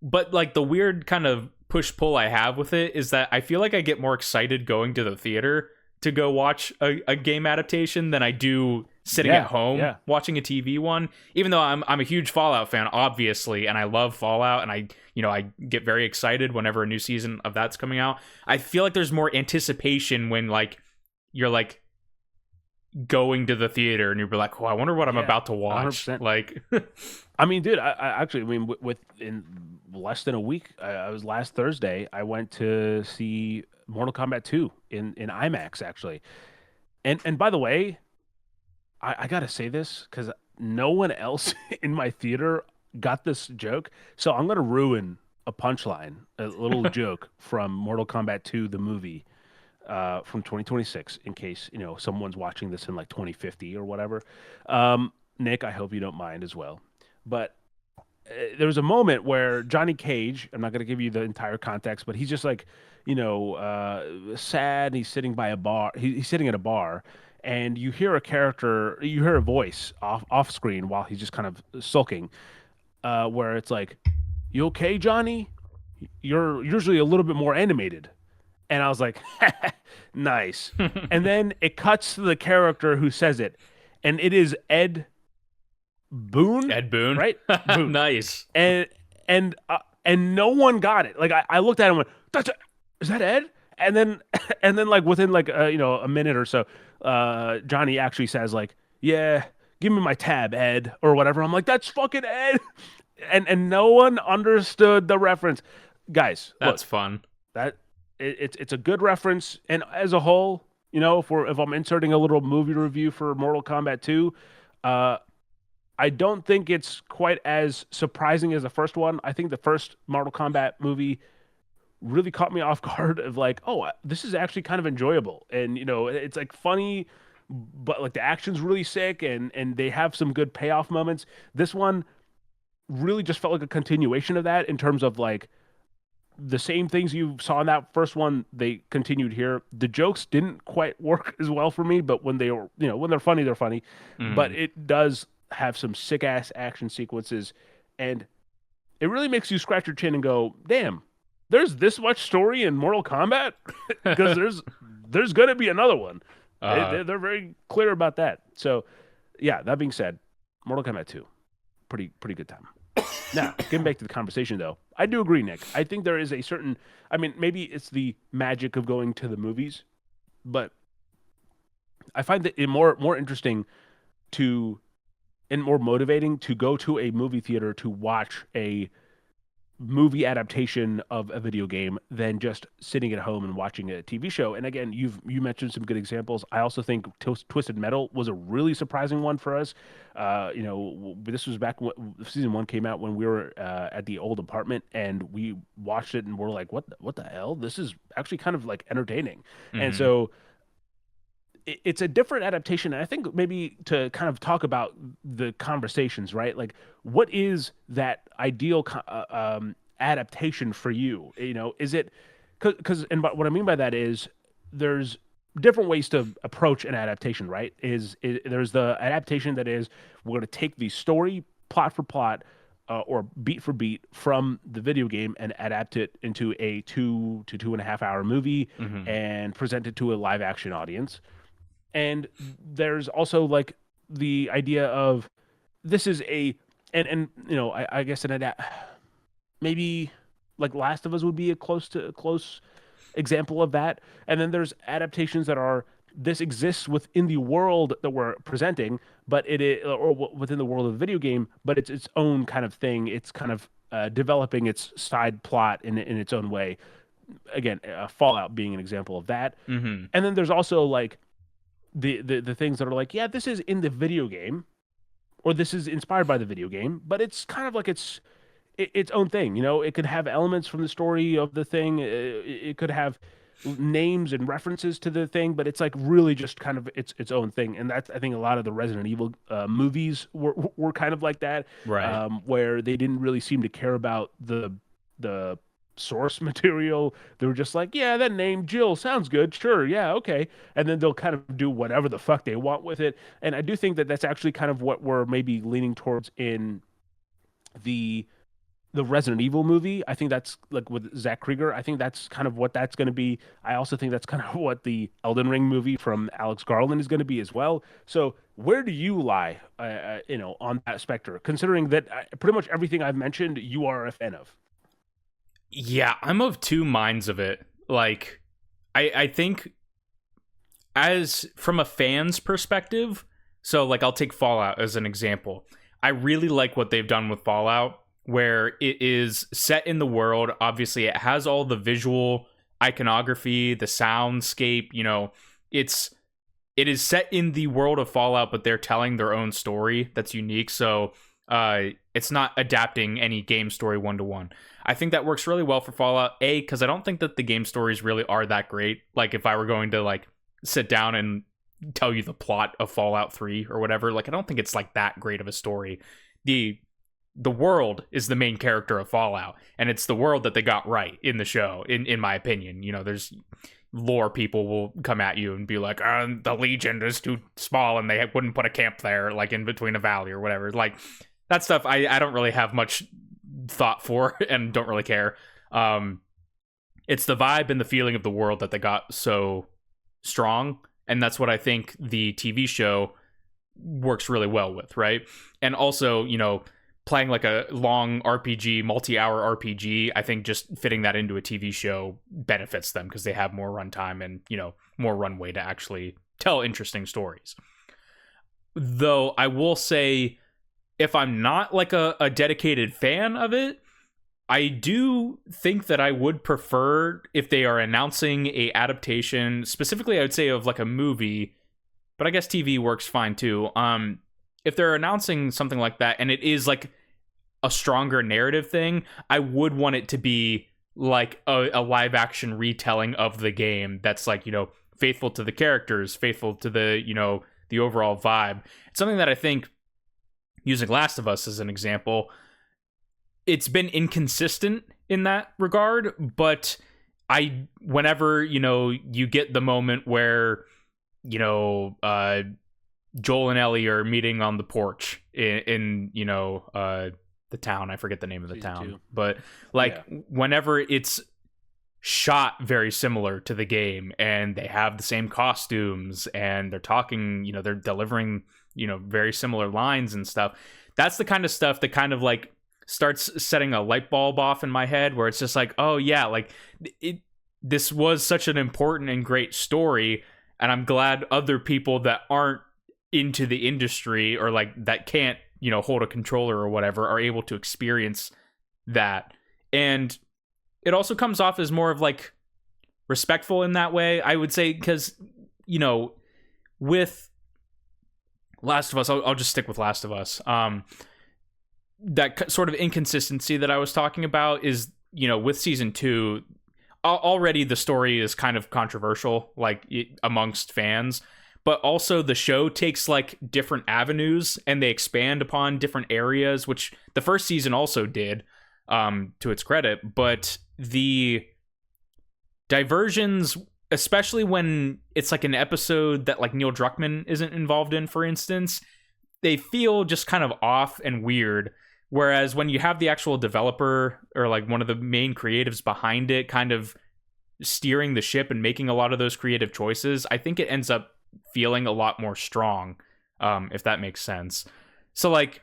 But like the weird kind of push-pull I have with it is that I feel like I get more excited going to the theater to go watch a game adaptation than I do sitting at home watching a TV one. Even though I'm a huge Fallout fan, obviously, and I love Fallout, and I get very excited whenever a new season of that's coming out. I feel like there's more anticipation when like you're like going to the theater and you'll be like, oh, I wonder what I'm about to watch. 100%. Like, I mean, dude, I actually, I mean, within less than a week, I was last Thursday, I went to see Mortal Kombat 2 in IMAX, actually. And by the way, I gotta say this because no one else in my theater got this joke. So I'm gonna ruin a punchline, a little joke from Mortal Kombat 2, the movie, from 2026, in case someone's watching this in like 2050 or whatever. Nick, I hope you don't mind as well. But there was a moment where Johnny Cage, I'm not going to give you the entire context, but he's just like, sad. He's sitting by a bar. He's sitting at a bar, and you hear a voice off screen while he's just kind of sulking, where it's like, "You okay, Johnny? You're usually a little bit more animated." And I was like, nice. And then it cuts to the character who says it, and it is Ed Boon. Ed Boon, right? Boon. Nice. And no one got it. Like I looked at him and went, is that Ed? And then like within like a minute or so, Johnny actually says like, yeah, give me my tab, Ed, or whatever. I'm like, that's fucking Ed. And no one understood the reference. Guys, that's look, fun. It's a good reference, and as a whole, if I'm inserting a little movie review for Mortal Kombat 2, I don't think it's quite as surprising as the first one. I think the first Mortal Kombat movie really caught me off guard of like, oh, this is actually kind of enjoyable, and it's like funny, but like the action's really sick, and they have some good payoff moments. This one really just felt like a continuation of that in terms of like the same things you saw in that first one, they continued here. The jokes didn't quite work as well for me, but when they were, when they're funny, they're funny. But it does have some sick ass action sequences, and it really makes you scratch your chin and go, "Damn, there's this much story in Mortal Kombat," because there's gonna be another one. They're very clear about that. So, yeah. That being said, Mortal Kombat 2, pretty good time. Now, getting back to the conversation, though, I do agree, Nick. I think there is a certain, I mean, maybe it's the magic of going to the movies, but I find it more interesting and more motivating to go to a movie theater to watch a movie adaptation of a video game than just sitting at home and watching a TV show. And again, you mentioned some good examples. I also think Twisted Metal was a really surprising one for us. This was back when season 1 came out, when we were at the old apartment, and we watched it and we're like, what the hell? This is actually kind of like entertaining. And so it's a different adaptation. And I think maybe to kind of talk about the conversations, right? Like, what is that ideal adaptation for you? Is it because what I mean by that is there's different ways to approach an adaptation, right? There's the adaptation that is, we're going to take the story plot for plot or beat for beat from the video game and adapt it into a 2 to 2.5 hour movie and present it to a live action audience. And there's also like the idea of this is I guess maybe like Last of Us would be a close example of that. And then there's adaptations that are, this exists within the world that we're presenting, but it is, or within the world of the video game, but it's its own kind of thing. It's kind of developing its side plot in its own way. again, Fallout being an example of that. Mm-hmm. And then there's also like the things that are like, yeah, this is in the video game, or this is inspired by the video game, but it's kind of like its own thing. You know, it could have elements from the story of the thing. It could have names and references to the thing, but it's like really just kind of its own thing. And that's, I think, a lot of the Resident Evil movies were kind of like that, Right. where they didn't really seem to care about the source material. They were just like, yeah, that name Jill sounds good, sure, yeah, okay, and then they'll kind of do whatever the fuck they want with it. And I do think that that's actually kind of what we're maybe leaning towards in the the Resident Evil movie. I think that's like with Zach Krieger. I think that's kind of what that's going to be. I also think that's kind of what the Elden Ring movie from Alex Garland is going to be as well. So where do you lie, on that spectrum? Considering that pretty much everything I've mentioned, you are a fan of. Yeah, I'm of two minds of it. Like, I think as from a fan's perspective, so like I'll take Fallout as an example. I really like what they've done with Fallout, where it is set in the world. Obviously, it has all the visual iconography, the soundscape. It is set in the world of Fallout, but they're telling their own story that's unique. So it's not adapting any game story one to one. I think that works really well for Fallout. A, because I don't think that the game stories really are that great. Like if I were going to like sit down and tell you the plot of Fallout 3 or whatever, like I don't think it's like that great of a story. The world is the main character of Fallout, and it's the world that they got right in the show, in my opinion. There's lore people will come at you and be like, the Legion is too small and they wouldn't put a camp there, like in between a valley or whatever. Like that stuff I don't really have much thought for and don't really care. It's the vibe and the feeling of the world that they got so strong, and that's what I think the TV show works really well with, right? And also, playing like a long RPG, multi-hour RPG, I think just fitting that into a TV show benefits them because they have more runtime and, more runway to actually tell interesting stories. Though I will say, if I'm not like a dedicated fan of it, I do think that I would prefer if they are announcing a adaptation, specifically I would say of like a movie, but I guess TV works fine too. If they're announcing something like that and it is like a stronger narrative thing, I would want it to be like a live action retelling of the game that's like, faithful to the characters, faithful to the overall vibe. It's something that I think, using Last of Us as an example, it's been inconsistent in that regard, but whenever, you get the moment where, Joel and Ellie are meeting on the porch in the town. I forget the name of the Season town, 2. but whenever it's shot very similar to the game and they have the same costumes and they're talking, they're delivering, very similar lines and stuff. That's the kind of stuff that kind of like starts setting a light bulb off in my head where it's just like, oh yeah, like this was such an important and great story. And I'm glad other people that aren't into the industry or like that can't, hold a controller or whatever are able to experience that. And it also comes off as more of like respectful in that way, I would say, because, with Last of Us, I'll just stick with Last of Us. That sort of inconsistency that I was talking about is, with season 2, already the story is kind of controversial, like amongst fans, but also the show takes like different avenues and they expand upon different areas, which the first season also did, to its credit. But the diversions, especially when it's like an episode that like Neil Druckmann isn't involved in, for instance, they feel just kind of off and weird. Whereas when you have the actual developer or like one of the main creatives behind it kind of steering the ship and making a lot of those creative choices, I think it ends up feeling a lot more strong, if that makes sense. So like,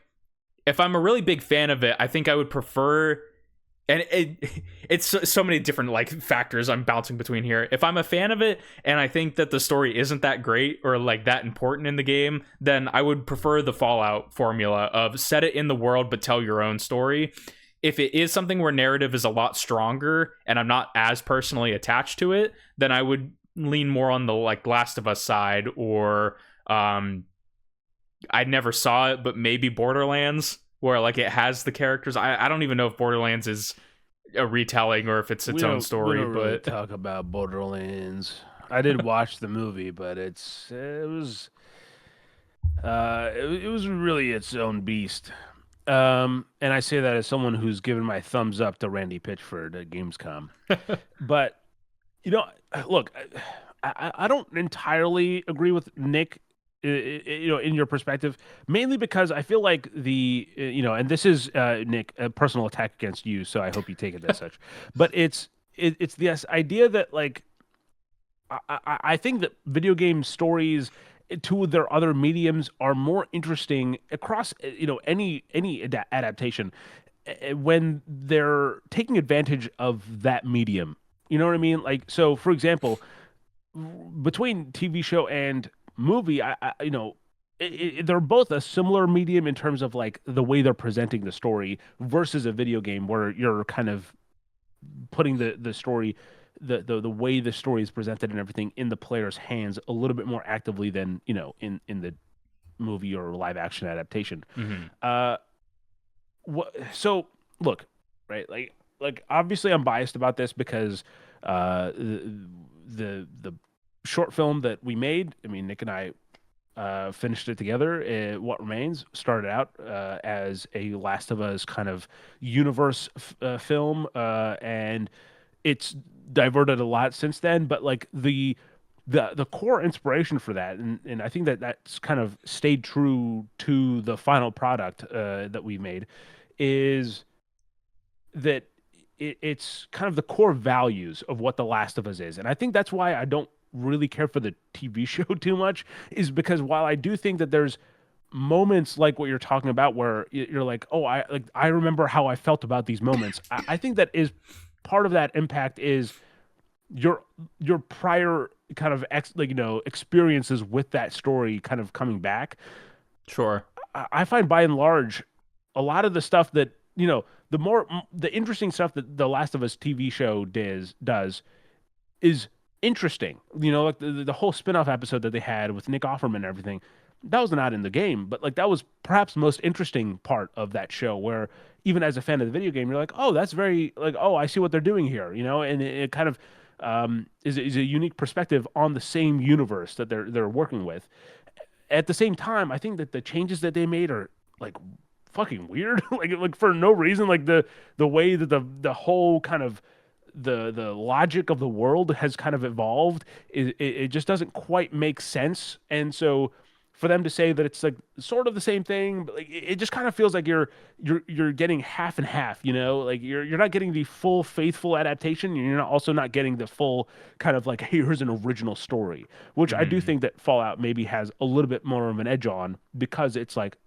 if I'm a really big fan of it, I think I would prefer, and it's so many different like factors I'm bouncing between here. If I'm a fan of it and I think that the story isn't that great or like that important in the game, then I would prefer the Fallout formula of set it in the world but tell your own story. if it is something where narrative is a lot stronger and I'm not as personally attached to it, then I would lean more on the like Last of Us side, or I never saw it, but maybe Borderlands, where like it has the characters. I don't even know if Borderlands is a retelling or if it's its own We story, don't really but talk about Borderlands. I did watch the movie, but it was really its own beast. And I say that as someone who's given my thumbs up to Randy Pitchford at Gamescom. But you know, look, I don't entirely agree with Nick. In your perspective, mainly because I feel like and this is Nick, a personal attack against you, so I hope you take it as such. But it's this idea that like I think that video game stories to their other mediums are more interesting across any adaptation when they're taking advantage of that medium. You know what I mean? Like, so for example, between TV show and movie, they're both a similar medium in terms of like the way they're presenting the story versus a video game where you're kind of putting the story, the way the story is presented and everything in the player's hands a little bit more actively than in the movie or live action adaptation. mhm. Uh, so look, right, like obviously I'm biased about this because the short film that we made, I mean, Nick and I finished it together. What Remains started out as a Last of Us kind of universe film, and it's diverted a lot since then. But like the core inspiration for that, and I think that that's kind of stayed true to the final product that we made, is that it's kind of the core values of what The Last of Us is. And I think that's why I don't really care for the TV show too much, is because while I do think that there's moments like what you're talking about where you're like, oh, I remember how I felt about these moments. I think that is part of that impact is your prior kind of experiences with that story kind of coming back. Sure. I find by and large a lot of the stuff that the interesting stuff that the Last of Us TV show does is interesting. Like the whole spin-off episode that they had with Nick Offerman and everything, that was not in the game, but like that was perhaps the most interesting part of that show, where even as a fan of the video game, you're like, oh, that's very like, oh, I see what they're doing here, and it kind of is a unique perspective on the same universe that they're working with. At the same time, I think that the changes that they made are like fucking weird, like for no reason, like the way that the whole kind of the logic of the world has kind of evolved. It just doesn't quite make sense. And so for them to say that it's like sort of the same thing, but like it just kind of feels like you're getting half and half, like you're not getting the full faithful adaptation, and also not getting the full kind of like, hey, here's an original story, which I do Mhm. think that Fallout maybe has a little bit more of an edge on, because it's like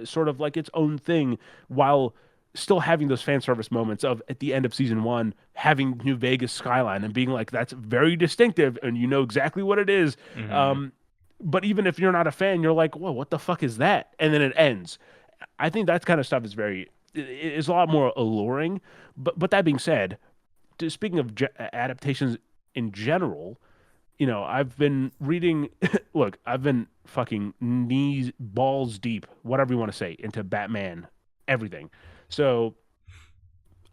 sort of like its own thing, while still having those fan service moments of at the end of season one having New Vegas skyline and being like, that's very distinctive and you know exactly what it is. Mhm. Um, but even if you're not a fan, you're like, whoa, what the fuck is that? And then it ends. I think that kind of stuff is a lot more alluring. But that being said, speaking of adaptations in general, I've been reading. Look, I've been fucking knees, balls deep, whatever you want to say, into Batman, everything. So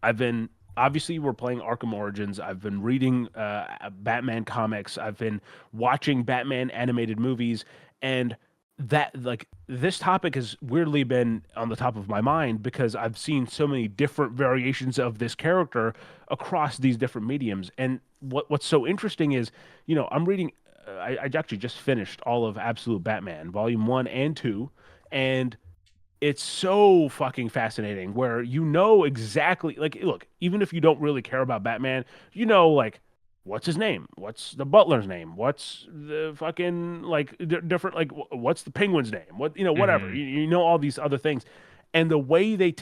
I've been obviously we're playing Arkham Origins. I've been reading Batman comics. I've been watching Batman animated movies, and that like this topic has weirdly been on the top of my mind because I've seen so many different variations of this character across these different mediums. And what's so interesting is, I'm reading. I actually just finished all of Absolute Batman, Volume One and Two, and it's so fucking fascinating where exactly, like, look, even if you don't really care about Batman, like, what's his name, what's the butler's name, what's the fucking like different, like what's the penguin's name, whatever, Mhm. you know all these other things. And the way they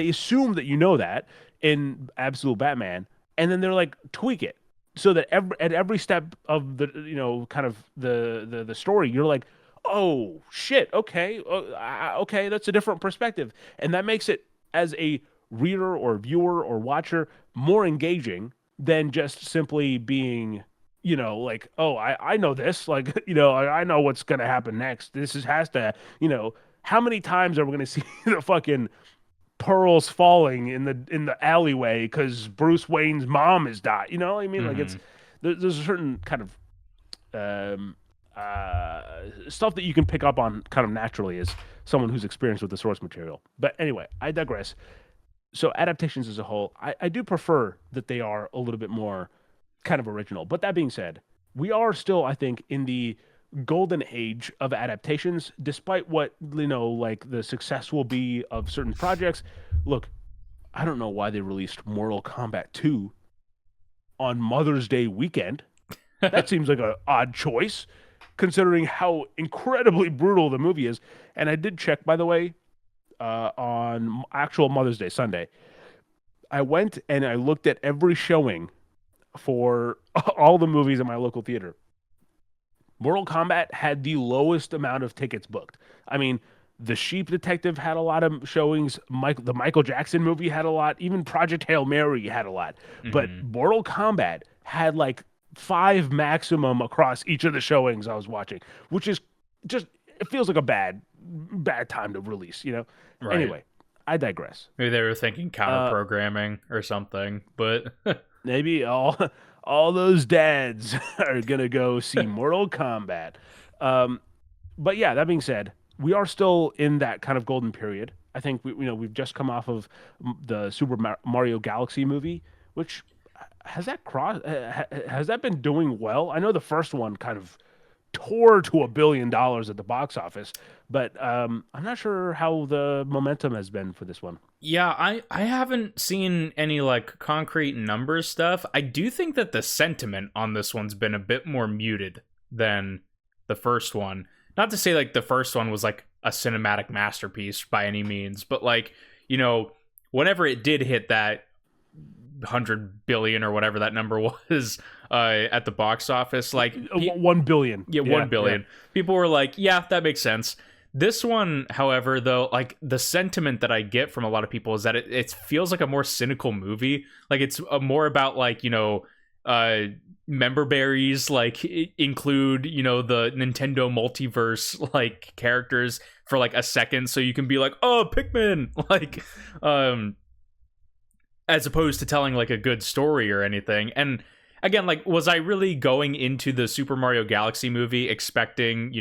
assume that that in Absolute Batman, and then they're like tweak it so that at every step of the kind of the story, you're like, oh shit, okay, okay, that's a different perspective, and that makes it as a reader or viewer or watcher more engaging than just simply being, like, oh, I know this, like, I know what's gonna happen next. Has to, how many times are we gonna see the fucking pearls falling in the alleyway because Bruce Wayne's mom has died? You know what I mean? Like, Hmm. there's a certain kind of um, stuff that you can pick up on kind of naturally as someone who's experienced with the source material. But anyway, I digress. So adaptations as a whole, I do prefer that they are a little bit more kind of original. But that being said, we are still, I think, in the golden age of adaptations, despite what, like the success will be of certain projects. Look, I don't know why they released Mortal Kombat 2 on Mother's Day weekend. That seems like an odd choice, considering how incredibly brutal the movie is. And I did check, by the way, on actual Mother's Day Sunday. I went and I looked at every showing for all the movies in my local theater. Mortal Kombat had the lowest amount of tickets booked. I mean, The Sheep Detective had a lot of showings. The Michael Jackson movie had a lot. Even Project Hail Mary had a lot. But Hmm. Mortal Kombat had like five maximum across each of the showings I was watching, which is just, it feels like a bad time to release, Right. Anyway, I digress. Maybe they were thinking counter Uh, programming or something, but Maybe all those dads are gonna go see Mortal Kombat. Um, but yeah, that being said, we are still in that kind of golden period. I think we've just come off of the Mario Galaxy movie, which has that been doing well? I know the first one kind of tore to $1 billion at the box office, but I'm not sure how the momentum has been for this one. yeah, I haven't seen any like concrete numbers stuff. I do think that the sentiment on this one's been a bit more muted than the first one. Not to say like the first one was like a cinematic masterpiece by any means, but like, you know, whenever it did hit that 100 billion or whatever that number was at the box office, like 1 billion. yeah, Yeah, 1 yeah. billion. People were like, yeah, that makes sense. This one, however, though, like the sentiment that I get from a lot of people is that it feels like a more cynical movie. Like it's more about like, uh, member berries, like include, the Nintendo multiverse like characters for like a second. So you can be like, oh, Pikmin. Like, as opposed to telling like a good story or anything. And again, like, was I really going into the Super Mario Galaxy movie expecting,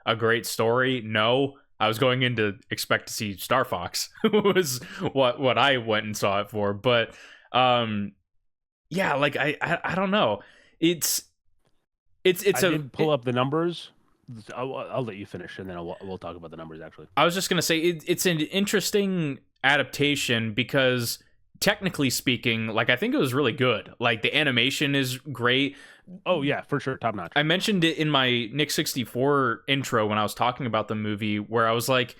a great story? No. I was going in to expect to see Star Fox, was what I went and saw it for. But yeah, like I don't know. It's I did pull up the numbers. I'll let you finish, and then we'll talk about the numbers actually. I was just gonna say it's an interesting adaptation because technically speaking, like I think it was really good. Like the animation is great. Oh yeah, for sure, top notch. I mentioned it in my Nick 64 intro when I was talking about the movie, where I was like,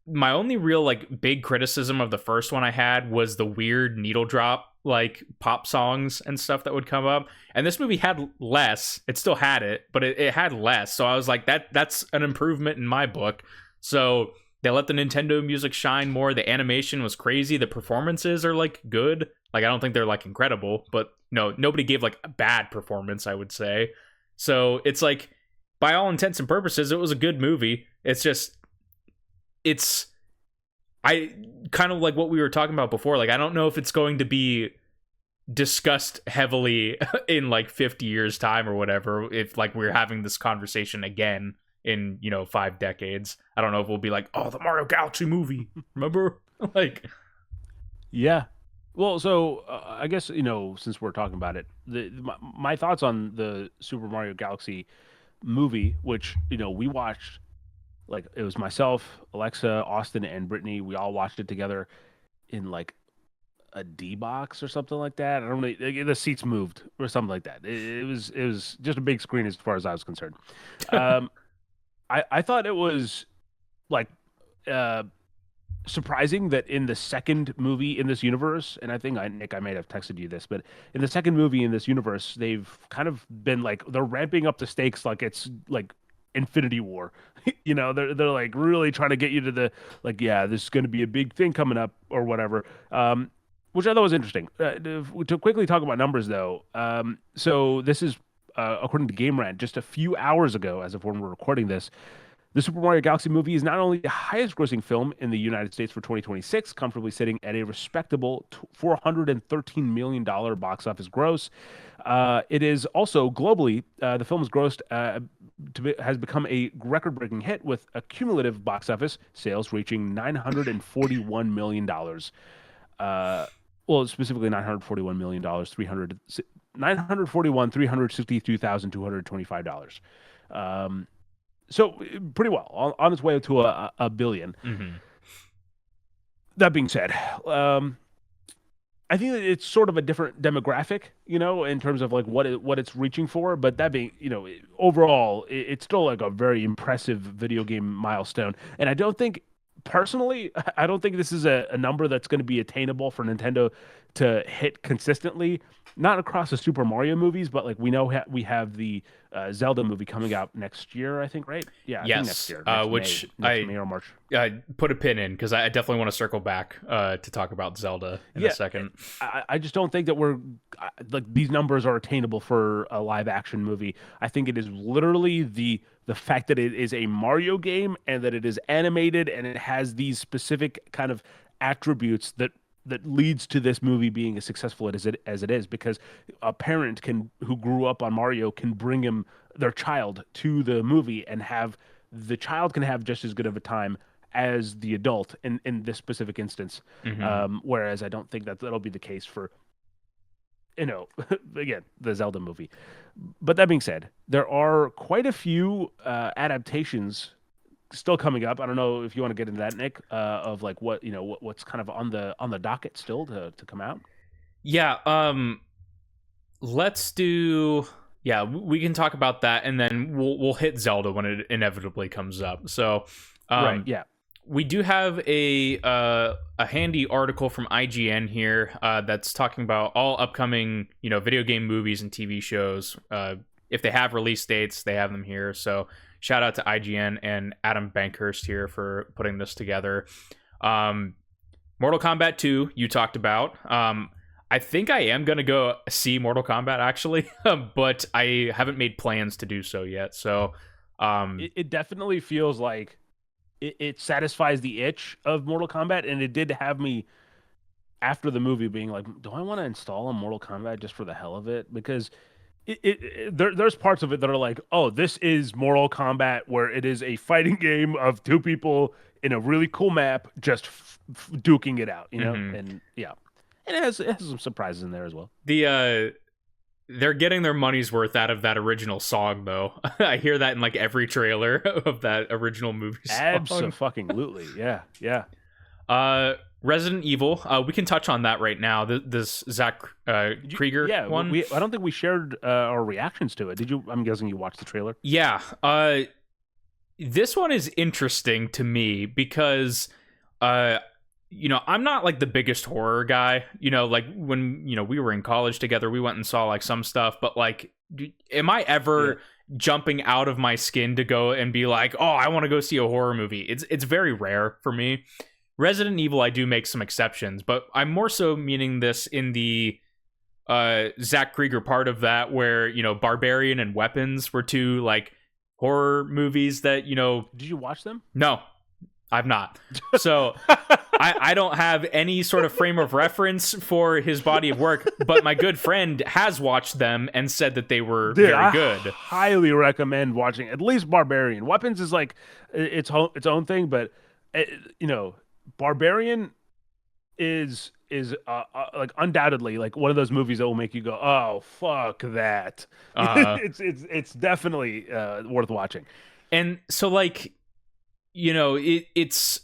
my only real like big criticism of the first one I had was the weird needle drop like pop songs and stuff that would come up. And this movie had less. It still had it, but it had less. So I was like, that's an improvement in my book. So they let the Nintendo music shine more. The animation was crazy. The performances are like good. Like I don't think they're like incredible, but no, nobody gave like a bad performance, I would say. So it's like, by all intents and purposes, it was a good movie. It's just, it's, I kind of like what we were talking about before. Like, I don't know if it's going to be discussed heavily in like 50 years time or whatever, if like we're having this conversation again in 5 decades. I don't know if we'll be like, oh, the Mario Galaxy movie, remember? Like, Yeah. Well, so I guess since we're talking about it, my thoughts on the Super Mario Galaxy movie, which we watched, like it was myself, Alexa, Austin, and Brittany. We all watched it together in like a D box or something like that. I don't know. The seats moved or something like that. It was just a big screen as far as I was concerned. Um, I thought it was like uh surprising that in the second movie in this universe, and I think Nick, I might have texted you this, but in the second movie in this universe, they've kind of been like they're ramping up the stakes, like it's like Infinity War. They're like really trying to get you to the like, yeah, this is going to be a big thing coming up or whatever. Which I thought was interesting. To quickly talk about numbers though, so this is according to Game Rant, just a few hours ago, as of when we're recording this. The Super Mario Galaxy movie is not only the highest grossing film in the United States for 2026, comfortably sitting at a respectable $413 million box office gross. It is also globally, the film has grossed, has become a record breaking hit with a cumulative box office sales reaching $941 million. Well, specifically $941 million, 362,225 dollars. So pretty well on its way to a billion. Mm-hmm. That being said, I think that it's sort of a different demographic, in terms of like what it's reaching for. But that being, overall, it's still like a very impressive video game milestone. And I don't think, personally, I don't think this is a number that's going to be attainable for Nintendo to hit consistently. Not across the Super Mario movies, but like we know we have the Zelda movie coming out next year, I think, right? Yeah, I think next year, which May or March. I put a pin in because I definitely want to circle back to talk about Zelda in a second. I just don't think that we're like these numbers are attainable for a live action movie. I think it is literally the fact that it is a Mario game and that it is animated and it has these specific kind of attributes that leads to this movie being as successful as it is, because a parent who grew up on Mario can bring their child to the movie and the child can have just as good of a time as the adult in this specific instance. Mm-hmm. Whereas I don't think that'll be the case for again, the Zelda movie. But that being said, there are quite a few adaptations still coming up. I don't know if you want to get into that, Nick, of like what's kind of on the docket still to come out. Yeah, let's do. Yeah, we can talk about that, and then we'll hit Zelda when it inevitably comes up. So, right, yeah. We do have a handy article from IGN here that's talking about all upcoming video game movies and TV shows. If they have release dates, they have them here. So shout out to IGN and Adam Bankhurst here for putting this together. Mortal Kombat 2, you talked about. I think I am going to go see Mortal Kombat, actually, but I haven't made plans to do so yet. So it definitely feels like it satisfies the itch of Mortal Kombat, and it did have me after the movie being like, do I want to install a Mortal Kombat just for the hell of it? Because there's parts of it that are like, oh, this is Mortal Kombat, where it is a fighting game of two people in a really cool map just duking it out, Mm-hmm. And yeah, and it has some surprises in there as well. They're getting their money's worth out of that original song, though. I hear that in like every trailer of that original movie song. Absolutely, yeah. Resident Evil. We can touch on that right now. This Zach Krieger one. I don't think we shared our reactions to it. Did you? I'm guessing you watched the trailer. Yeah. This one is interesting to me because, I'm not like the biggest horror guy. Like when we were in college together, we went and saw like some stuff. But like, am I ever jumping out of my skin to go and be like, oh, I want to go see a horror movie? It's very rare for me. Resident Evil, I do make some exceptions, but I'm more so meaning this in the Zach Krieger part of that, where Barbarian and Weapons were two like horror movies that Did you watch them? No, I've not. So I don't have any sort of frame of reference for his body of work, but my good friend has watched them and said that they were very good. Highly recommend watching at least Barbarian. Weapons is like its own thing, but Barbarian is like undoubtedly like one of those movies that will make you go, oh fuck that. It's definitely worth watching. And so like it's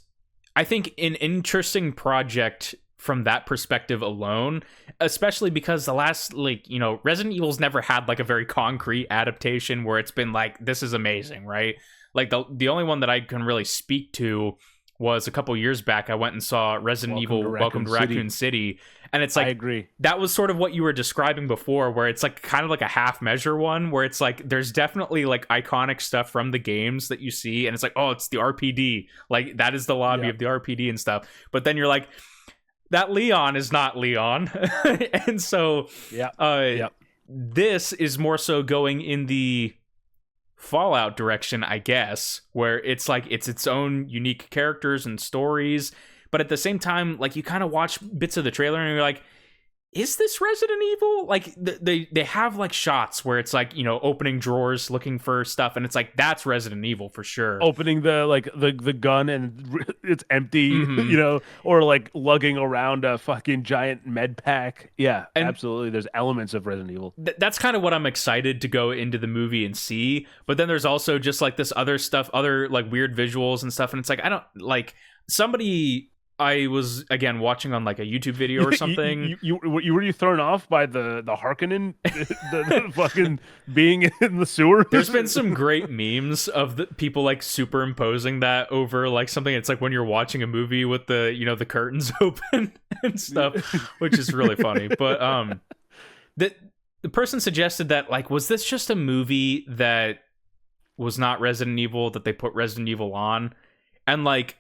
I think an interesting project from that perspective alone, especially because the last Resident Evil's never had like a very concrete adaptation where it's been like, this is amazing, right? Like the only one that I can really speak to was a couple years back. I went and saw Resident Welcome to Evil: Welcome Raccoon to City. Raccoon City, and it's I like agree. that was sort of what you were describing before, where it's like kind of like a half measure one, where it's like there's definitely like iconic stuff from the games that you see, and it's like, oh, it's the RPD, like that is the lobby Yeah. of the RPD and stuff. But then you're like, that Leon is not Leon, and so Yeah. uh, Yep. this is more so going in the Fallout direction, I guess, where it's like it's its own unique characters and stories, but at the same time, like you kind of watch bits of the trailer and you're like, is this Resident Evil? Like they have like shots where it's like, you know, opening drawers looking for stuff, and it's like that's Resident Evil for sure. Opening the gun and it's empty, Mm-hmm. you know, or like lugging around a fucking giant med pack. Yeah, And absolutely. There's elements of Resident Evil. that's kind of what I'm excited to go into the movie and see. But then there's also just like this other stuff, other like weird visuals and stuff, and it's like I don't like somebody. I was again watching on like a YouTube video or something. Were you thrown off by the Harkonnen, the fucking being in the sewers? There's been some great memes of the people like superimposing that over like something. It's like when you're watching a movie with the, you know, the curtains open and stuff, which is really funny. But the person suggested that like, was this just a movie that was not Resident Evil that they put Resident Evil on? And like,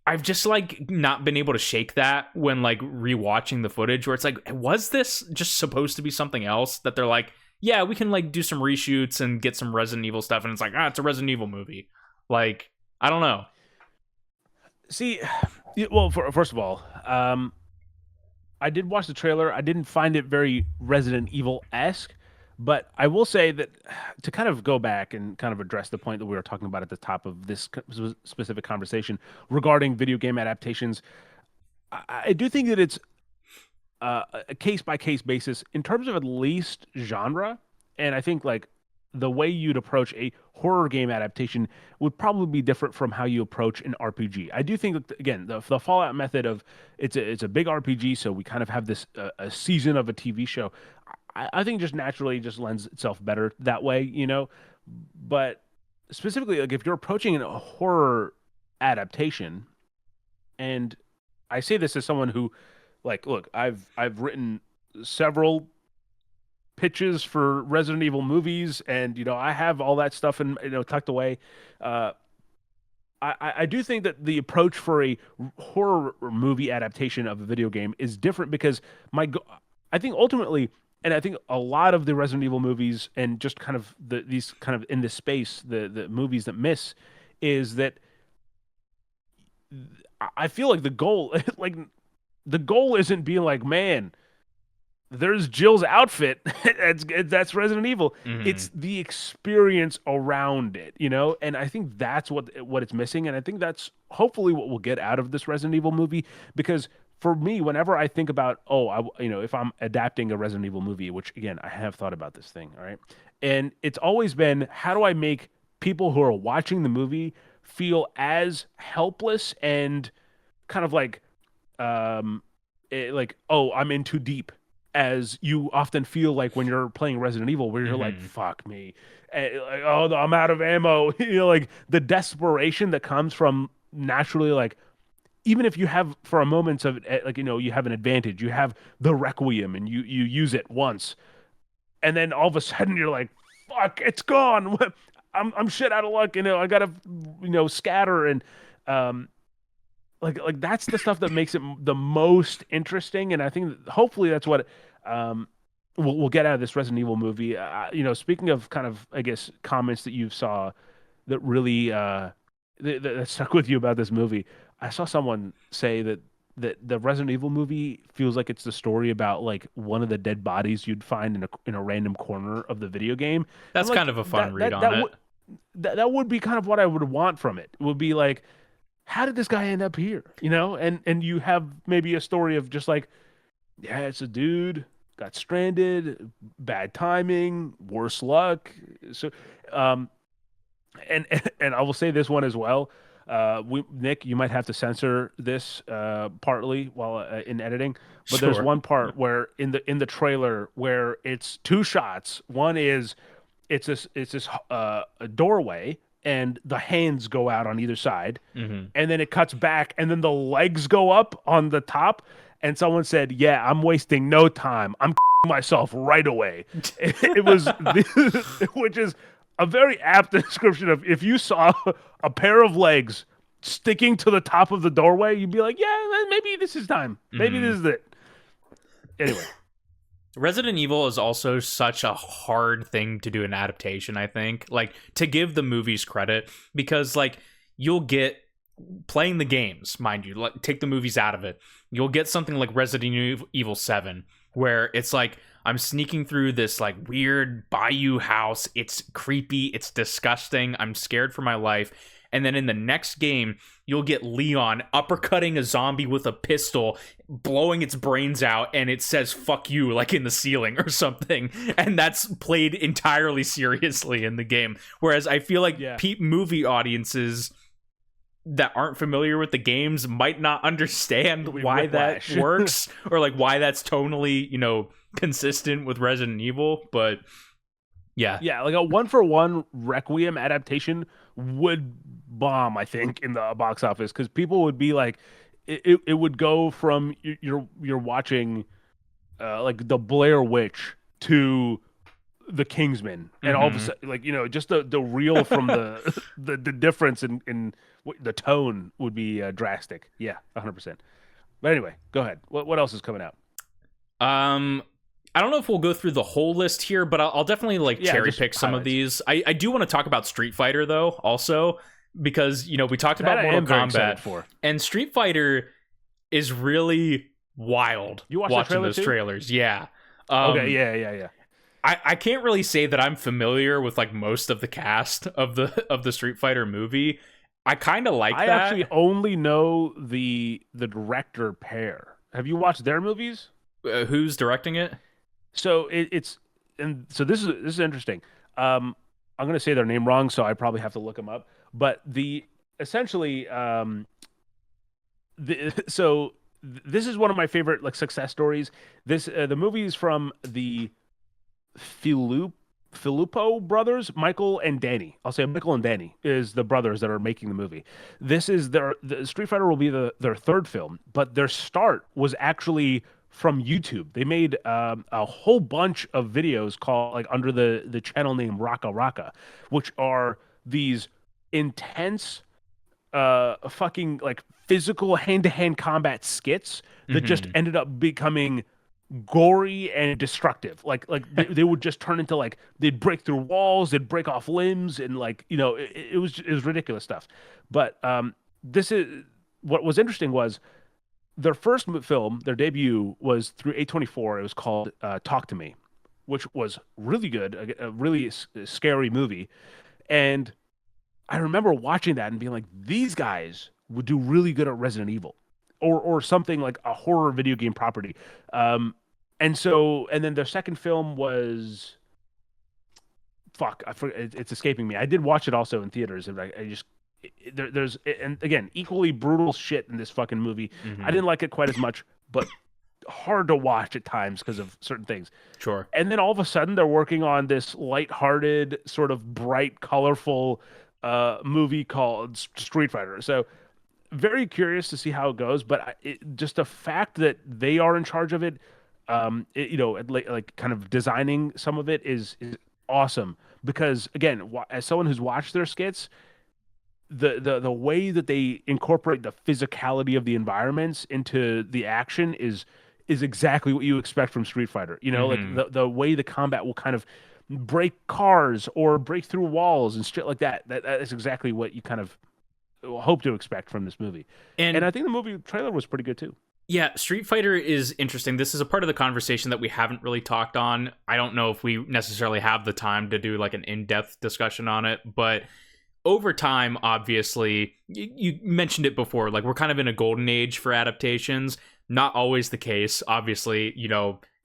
I've just like not been able to shake that when like rewatching the footage, where it's like, was this just supposed to be something else that they're like, yeah, we can like do some reshoots and get some Resident Evil stuff, and it's like, it's a Resident Evil movie. Like, I don't know. See, well, first of all, I did watch the trailer. I didn't find it very Resident Evil-esque, but I will say that to kind of go back and kind of address the point that we were talking about at the top of this specific conversation regarding video game adaptations, I do think that it's a case by case basis in terms of at least genre, and I think like the way you'd approach a horror game adaptation would probably be different from how you approach an RPG. I do think that again the Fallout method of it's a big RPG, so we kind of have this a season of a TV show. I think just naturally just lends itself better that way, you know. But specifically, like if you're approaching a horror adaptation, and I say this as someone who, like, look, I've written several pitches for Resident Evil movies, and you know I have all that stuff and tucked away. Uh, I do think that the approach for a horror movie adaptation of a video game is different because I think ultimately, and I think a lot of the Resident Evil movies and just kind of these kind of in this space, the movies that miss, is that I feel like the goal, like the goal isn't being like, man, there's Jill's outfit. That's Resident Evil. Mm-hmm. It's the experience around it, you know? And I think that's what it's missing. And I think that's hopefully what we'll get out of this Resident Evil movie. Because for me, whenever I think about, if I'm adapting a Resident Evil movie, which again, I have thought about this thing, all right? And it's always been, how do I make people who are watching the movie feel as helpless and kind of like, oh, I'm in too deep, as you often feel like when you're playing Resident Evil, where you're like, fuck me. Like, oh, I'm out of ammo. You know, like the desperation that comes from naturally, like, even if you have for a moment of like, you know, you have an advantage, you have the Requiem and you use it once. And then all of a sudden you're like, fuck, it's gone. I'm shit out of luck. You know, I gotta, scatter. And, like that's the stuff that makes it the most interesting, and I think that hopefully that's what we'll get out of this Resident Evil movie. Speaking of kind of, I guess, comments that you saw that really that stuck with you about this movie, I saw someone say that the Resident Evil movie feels like it's the story about like one of the dead bodies you'd find in a random corner of the video game. That's like, kind of a fun read on it. That would be kind of what I would want from it. It would be like, how did this guy end up here? You know, and you have maybe a story of just like, yeah, it's a dude got stranded, bad timing, worse luck. So, and I will say this one as well. Nick, you might have to censor this partly while in editing, but there's Sure. one part where in the trailer where it's two shots. One is it's this a doorway and the hands go out on either side, Hmm. and then it cuts back, and then the legs go up on the top. And someone said, "Yeah, I'm wasting no time. I'm myself right away." It was, which is a very apt description of if you saw a pair of legs sticking to the top of the doorway, you'd be like, "Yeah, maybe this is time. Maybe Hmm. this is it." Anyway, Resident Evil is also such a hard thing to do an adaptation, I think. Like, to give the movies credit, because, like, you'll get playing the games, mind you, like, take the movies out of it. You'll get something like Resident Evil 7, where it's like, I'm sneaking through this, like, weird bayou house. It's creepy. It's disgusting. I'm scared for my life. And then in the next game, you'll get Leon uppercutting a zombie with a pistol, blowing its brains out, and it says "fuck you" like in the ceiling or something. And that's played entirely seriously in the game. Whereas I feel like yeah, movie audiences that aren't familiar with the games might not understand we why that whiplash. works, or like why that's tonally, consistent with Resident Evil. But yeah. Yeah, like a one for one Requiem adaptation would bomb, I think, in the box office because people would be like, it would go from you're watching like the Blair Witch to the Kingsman, and all of a Hmm. sudden, like just the reel from the the difference in the tone would be drastic. Yeah, 100%. But anyway, go ahead. What else is coming out? Um, I don't know if we'll go through the whole list here, but I'll definitely like Yeah, cherry just pick some of highlights. these. I do want to talk about Street Fighter though, also because we talked That about I Mortal am very excited Kombat, for. and Street Fighter is really wild. You watched the Watching trailer those too? trailers, yeah. Okay, Um, yeah. I can't really say that I'm familiar with like most of the cast of the Street Fighter movie. I kind of like I actually that. only know the director pair. Have you watched their movies? Who's directing it? So it's and so this is interesting. I'm gonna say their name wrong, so I probably have to look them up. But the essentially so this is one of my favorite like success stories. This the movie is from the Filup Filippo brothers, Michael and Danny. I'll say Michael and Danny is the brothers that are making the movie. This is the Street Fighter will be their third film, but their start was actually from YouTube. They made a whole bunch of videos called like under the channel name Raka Raka, which are these intense fucking like physical hand-to-hand combat skits that just Hmm. ended up becoming gory and destructive. Like they would just turn into like they'd break through walls, they'd break off limbs, and like it was ridiculous stuff. But this is what was interesting was their first film, their debut was through A24. It was called Talk to Me, which was really good, a really scary movie. And I remember watching that and being like, these guys would do really good at Resident Evil or something like a horror video game property. And then their second film was fuck, I forget, it's escaping me. I did watch it also in theaters, and I just there's and again equally brutal shit in this fucking movie. I Hmm. didn't like it quite as much, but hard to watch at times because of certain things. Sure. And then all of a sudden they're working on this light-hearted, sort of bright, colorful movie called Street Fighter. So very curious to see how it goes, but just the fact that they are in charge of it, like kind of designing some of it is awesome. Because again, as someone who's watched their skits, the way that they incorporate the physicality of the environments into the action is exactly what you expect from Street Fighter. Like Hmm. the way the combat will kind of break cars or break through walls and shit like that. That is exactly what you kind of hope to expect from this movie. And And I think the movie trailer was pretty good too. yeah, Street Fighter is interesting. This is a part of the conversation that we haven't really talked on. I don't know if we necessarily have the time to do like an in-depth discussion on it, but over time, obviously, you mentioned it before, like we're kind of in a golden age for adaptations. Not always the case. Obviously,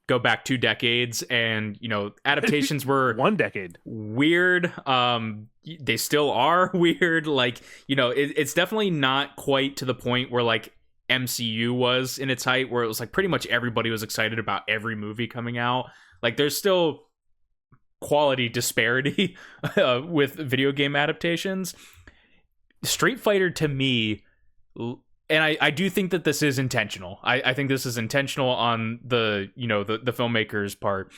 go back 2 decades and, adaptations were One decade. weird. They still are weird. Like, it's definitely not quite to the point where like MCU was in its height, where it was like pretty much everybody was excited about every movie coming out. Like, there's still quality disparity with video game adaptations. Street Fighter to me, and I do think that this is intentional. I think this is intentional on the the filmmaker's part.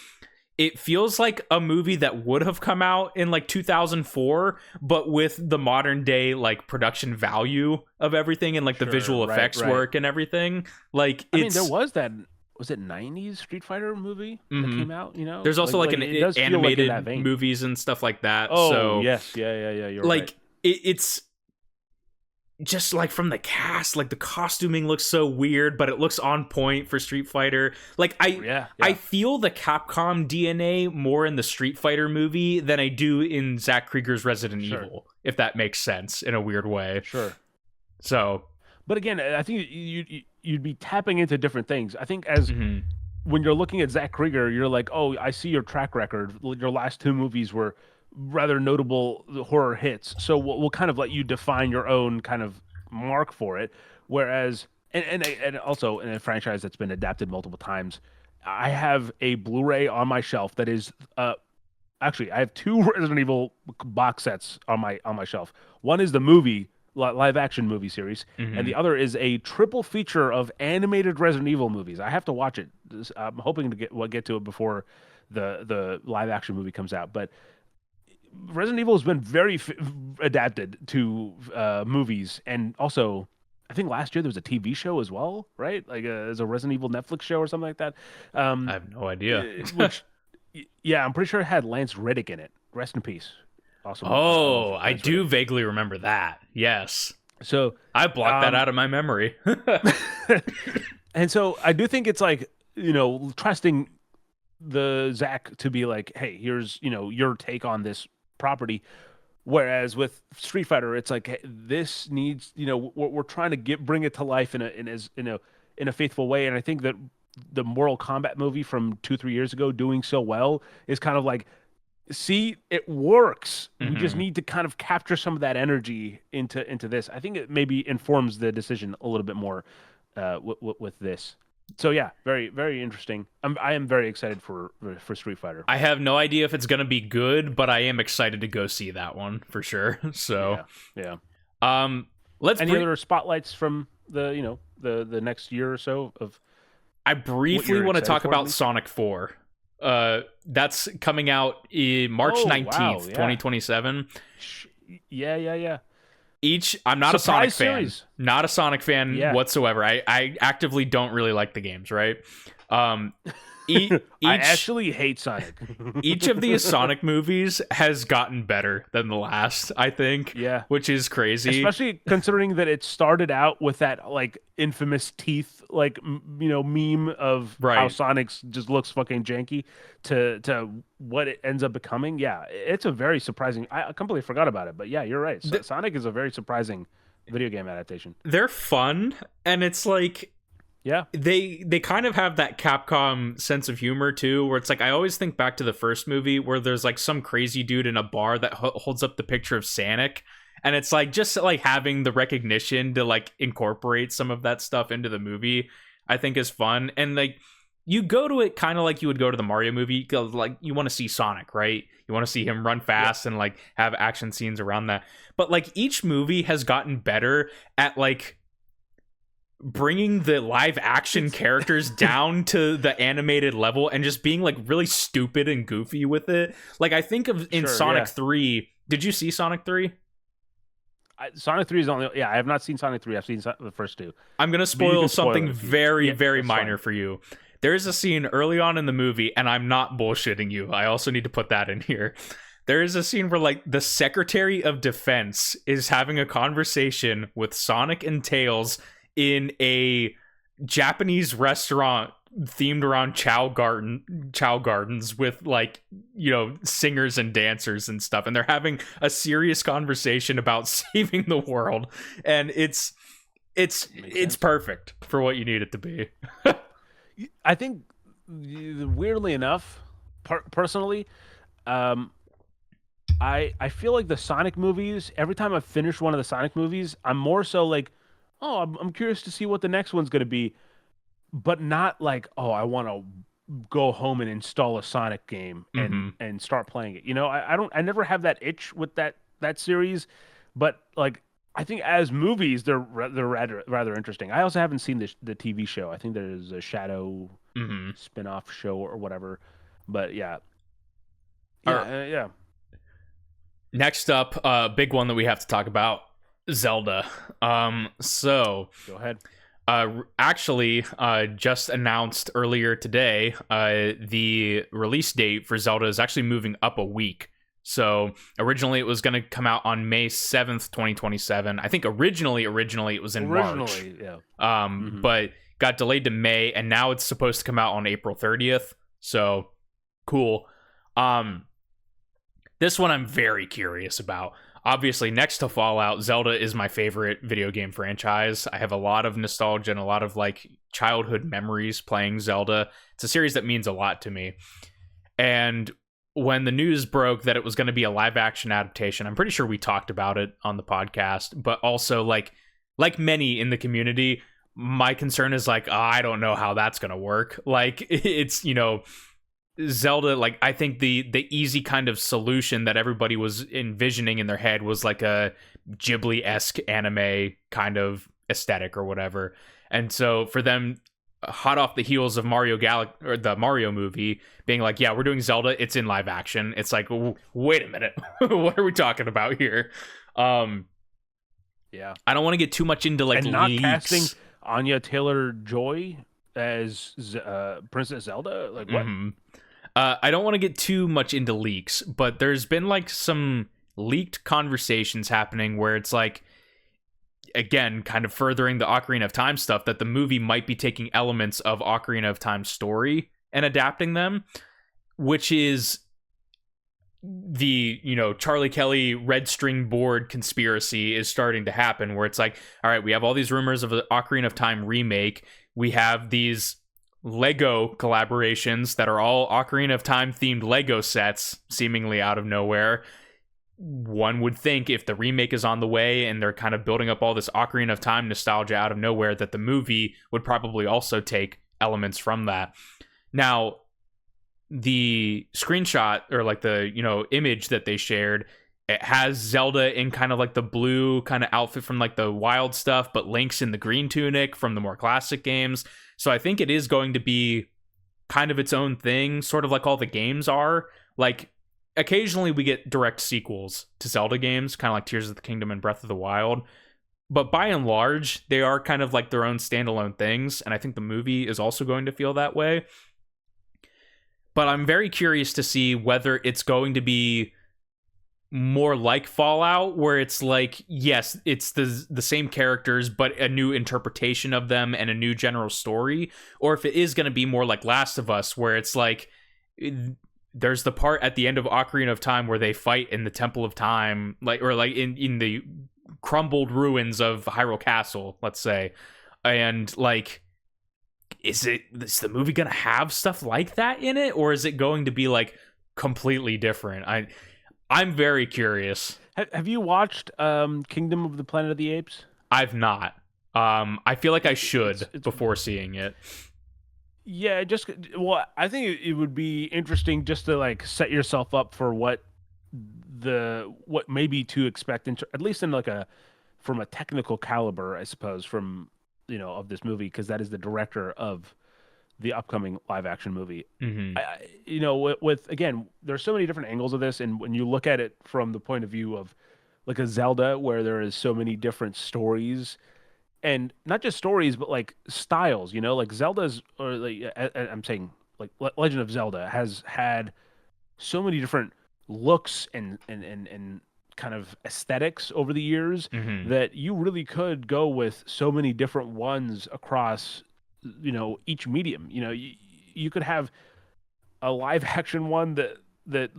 It feels like a movie that would have come out in like 2004, but with the modern day like production value of everything and like the visual effects work and everything. Like, I mean, there was that. Was it 90s Street Fighter movie that came out? There's also like an animated movies and stuff like that. Oh, so yes, yeah. You're like right. It's just like from the cast, like the costuming looks so weird, but it looks on point for Street Fighter. Like I feel the Capcom DNA more in the Street Fighter movie than I do in Zack Krieger's Resident Evil, if that makes sense in a weird way. Sure. So, but again, I think you'd be tapping into different things. I think as when you're looking at Zack Krieger, you're like, oh, I see your track record. Your last two movies were rather notable horror hits, so we'll kind of let you define your own kind of mark for it. Whereas, and also in a franchise that's been adapted multiple times, I have a Blu-ray on my shelf that is actually I have two Resident Evil box sets on my shelf. One is the movie live action movie series, and the other is a triple feature of animated Resident Evil movies. I have to watch it. I'm hoping to get to it before the live action movie comes out, but Resident Evil has been very adapted to movies, and also I think last year there was a TV show as well, right? Like as a Resident Evil Netflix show or something like that. I have no idea. Which, yeah, I'm pretty sure it had Lance Reddick in it. Rest in peace. Awesome. Oh, I do vaguely remember that. Yes. So I blocked that out of my memory. And so I do think it's like, trusting the Zack to be like, hey, here's, your take on this property. Whereas with Street Fighter, it's like, hey, this needs, we're trying to bring it to life in a faithful way. And I think that the Mortal Kombat movie from 2-3 years ago doing so well is kind of like, see, it works. We just need to kind of capture some of that energy into this. I think it maybe informs the decision a little bit more with this. So yeah, very, very interesting. I am very excited for Street Fighter. I have no idea if it's gonna be good, but I am excited to go see that one for sure. So yeah. Let's any other spotlights from the the next year or so of. I briefly want to talk about Sonic 4. That's coming out in March 19th, 2027. Yeah. I'm not Surprise a Sonic series. fan. Not a Sonic fan whatsoever. I actively don't really like the games, right? I actually hate Sonic. Each of these Sonic movies has gotten better than the last, I think. Yeah. Which is crazy. Especially considering that it started out with that like infamous teeth meme of how Sonic's just looks fucking janky to what it ends up becoming. Yeah, it's a very surprising. I completely forgot about it, but yeah, you're right. Sonic is a very surprising video game adaptation. They're fun, and it's like they kind of have that Capcom sense of humor too, where it's like I always think back to the first movie where there's like some crazy dude in a bar that holds up the picture of Sonic, and it's like just like having the recognition to like incorporate some of that stuff into the movie I think is fun. And like you go to it kind of like you would go to the Mario movie, because like you want to see Sonic, right? You want to see him run fast and like have action scenes around that. But like each movie has gotten better at like bringing the live action characters down to the animated level and just being like really stupid and goofy with it. Like I think of in Sonic 3. Did you see Sonic 3? Sonic 3 is only. Yeah, I have not seen Sonic 3. I've seen the first two. I'm going to spoil something very minor for you. There is a scene early on in the movie, and I'm not bullshitting you. I also need to put that in here. There is a scene where like the Secretary of Defense is having a conversation with Sonic and Tails in a Japanese restaurant themed around chow gardens with like singers and dancers and stuff, and they're having a serious conversation about saving the world, and it's perfect for what you need it to be. I think weirdly enough, personally, I feel like the Sonic movies, every time I finish one of the Sonic movies, I'm more so like, oh, I'm curious to see what the next one's going to be, but not like, oh, I want to go home and install a Sonic game Mm-hmm. and start playing it. I never have that itch with that series, but like I think as movies they're rather interesting. I also haven't seen the TV show. I think there's a Shadow Mm-hmm. spin-off show or whatever. But yeah. Our Yeah. next up, big one that we have to talk about, Zelda. So Go ahead. actually, just announced earlier today, the release date for Zelda is actually moving up a week. So originally it was going to come out on May 7th, 2027. I think originally it was in March. Yeah. But got delayed to May, and now it's supposed to come out on April 30th. So cool. This one I'm very curious about. Obviously, next to Fallout, Zelda is my favorite video game franchise. I have a lot of nostalgia and a lot of like childhood memories playing Zelda. It's a series that means a lot to me. And when the news broke that it was going to be a live action adaptation, I'm pretty sure we talked about it on the podcast, but also like many in the community, my concern is like, I don't know how that's going to work. Like it's, Zelda, like I think the easy kind of solution that everybody was envisioning in their head was like a Ghibli-esque anime kind of aesthetic or whatever. And so for them, hot off the heels of or the Mario movie, being like, yeah, we're doing Zelda, it's in live action. It's like, wait a minute, what are we talking about here? Yeah. I don't want to get too much into like and not leaks. casting Anya Taylor-Joy as Princess Zelda. Like what? Mm-hmm. I don't want to get too much into leaks, but there's been like some leaked conversations happening where it's like, again, kind of furthering the Ocarina of Time stuff, that the movie might be taking elements of Ocarina of Time's story and adapting them, which is the, Charlie Kelly red string board conspiracy is starting to happen, where it's like, all right, we have all these rumors of an Ocarina of Time remake. We have these Lego collaborations that are all Ocarina of Time themed Lego sets, seemingly out of nowhere. One would think if the remake is on the way and they're kind of building up all this Ocarina of Time nostalgia out of nowhere, that the movie would probably also take elements from that. Now, the screenshot or like the, image that they shared, it has Zelda in kind of like the blue kind of outfit from like the Wild stuff, but Link's in the green tunic from the more classic games. So I think it is going to be kind of its own thing, sort of like all the games are. Like, occasionally we get direct sequels to Zelda games, kind of like Tears of the Kingdom and Breath of the Wild. But by and large, they are kind of like their own standalone things, and I think the movie is also going to feel that way. But I'm very curious to see whether it's going to be more like Fallout, where it's like, yes, it's the same characters, but a new interpretation of them and a new general story, or if it is going to be more like Last of Us, where it's like, there's the part at the end of Ocarina of Time where they fight in the Temple of Time, like, or like in the crumbled ruins of Hyrule Castle, let's say, and like, is the movie going to have stuff like that in it, or is it going to be like completely different? I'm very curious. Have you watched Kingdom of the Planet of the Apes? I've not. I feel like I should before seeing it. Yeah, I think it would be interesting just to like set yourself up for what maybe to expect, at least in like from a technical caliber, I suppose, from of this movie, because that is the director of the upcoming live action movie. Mm-hmm. With again, there's so many different angles of this, and when you look at it from the point of view of like a Zelda, where there is so many different stories, and not just stories, but like styles, like Zelda's, or like I'm saying, like Legend of Zelda has had so many different looks and kind of aesthetics over the years, Mm-hmm. that you really could go with so many different ones across each medium. You could have a live action one that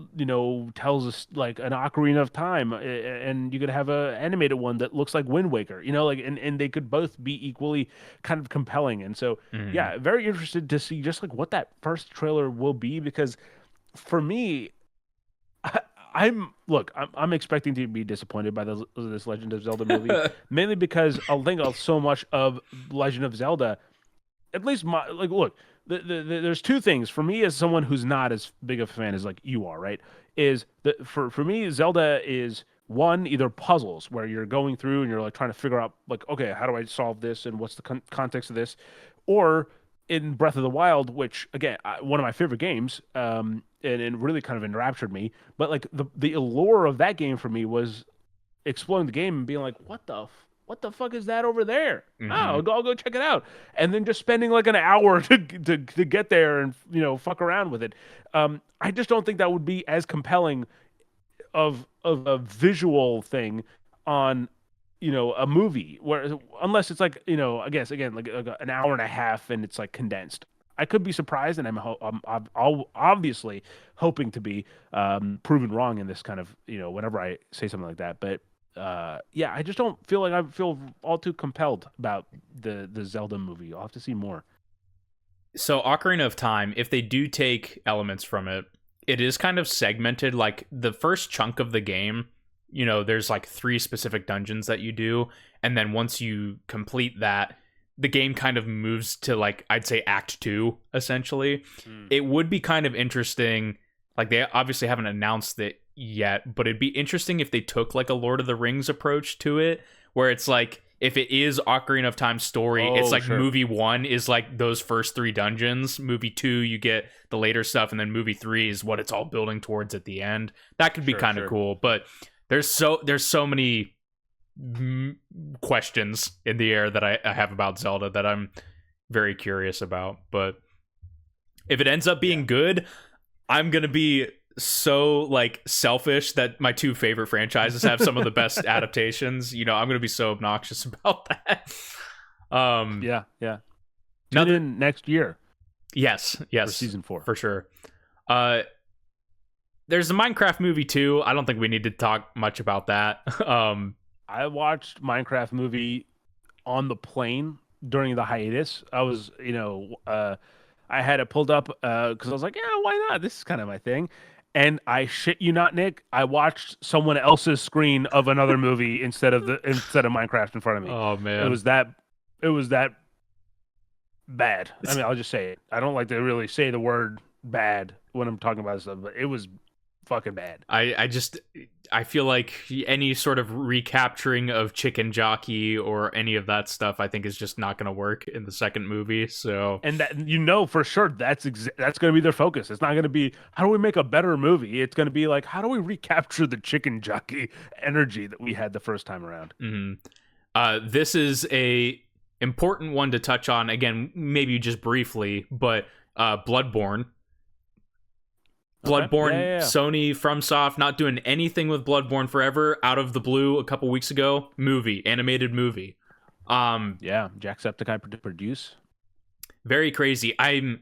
tells us like an Ocarina of Time, and you could have a animated one that looks like Wind Waker, like, and they could both be equally kind of compelling. And so Mm-hmm. yeah, very interested to see just like what that first trailer will be, because for me, I'm expecting to be disappointed by this Legend of Zelda movie, mainly because I'll think of so much of Legend of Zelda. At least look, there's two things for me as someone who's not as big of a fan as like you are, right? Is that for me, Zelda is one either puzzles where you're going through and you're like trying to figure out like, okay, how do I solve this and what's the context of this, or in Breath of the Wild, which again, one of my favorite games, and it really kind of enraptured me. But like the allure of that game for me was exploring the game and being like, what the fuck is that over there? Oh, Hmm. I'll go check it out. And then just spending like an hour to get there and fuck around with it. I just don't think that would be as compelling of a visual thing on a movie where unless it's like I guess again like an hour and a half and it's like condensed. I could be surprised, and I'm obviously hoping to be proven wrong in this kind of whenever I say something like that. But yeah, I just don't feel like I feel all too compelled about the Zelda movie. I'll have to see more. So Ocarina of Time, if they do take elements from it, it is kind of segmented. Like the first chunk of the game, there's like three specific dungeons that you do, and then once you complete that, the game kind of moves to like I'd say Act 2 essentially. Mm. It would be kind of interesting. Like they obviously haven't announced it yet, but it'd be interesting if they took like a Lord of the Rings approach to it, where it's like if it is Ocarina of Time story, it's Oh, like sure. movie 1 is like those first three dungeons. Movie 2, you get the later stuff, and then movie 3 is what it's all building towards at the end. That could be Sure, kind of sure. cool, but there's so many questions in the air that I have about Zelda that I'm very curious about. But if it ends up Yeah. being good, I'm gonna be so like selfish that my two favorite franchises have some of the best adaptations. I'm gonna be so obnoxious about that. Yeah, yeah. Tune Another in next year yes, for yes, season 4. for sure. Uh, there's a Minecraft movie too. I don't think we need to talk much about that. I watched Minecraft movie on the plane during the hiatus. I was, I had it pulled up because I was like, yeah, why not? This is kind of my thing. And I shit you not, Nick, I watched someone else's screen of another movie instead of Minecraft in front of me. Oh It man. was that it was that bad. I mean, I'll just say it. I don't like to really say the word bad when I'm talking about stuff, but it was fucking bad. I feel like any sort of recapturing of Chicken Jockey or any of that stuff I think is just not going to work in the second movie. So And that for sure that's going to be their focus. It's not going to be how do we make a better movie. It's going to be like how do we recapture the chicken jockey energy that we had the first time around. mhm. This is a important one to touch on again, maybe just briefly, but Bloodborne. Okay. Yeah, Bloodborne, yeah, yeah. Sony, FromSoft, not doing anything with Bloodborne forever. Out of the blue, a couple weeks ago, animated movie. Yeah, Jacksepticeye produce. Very crazy. I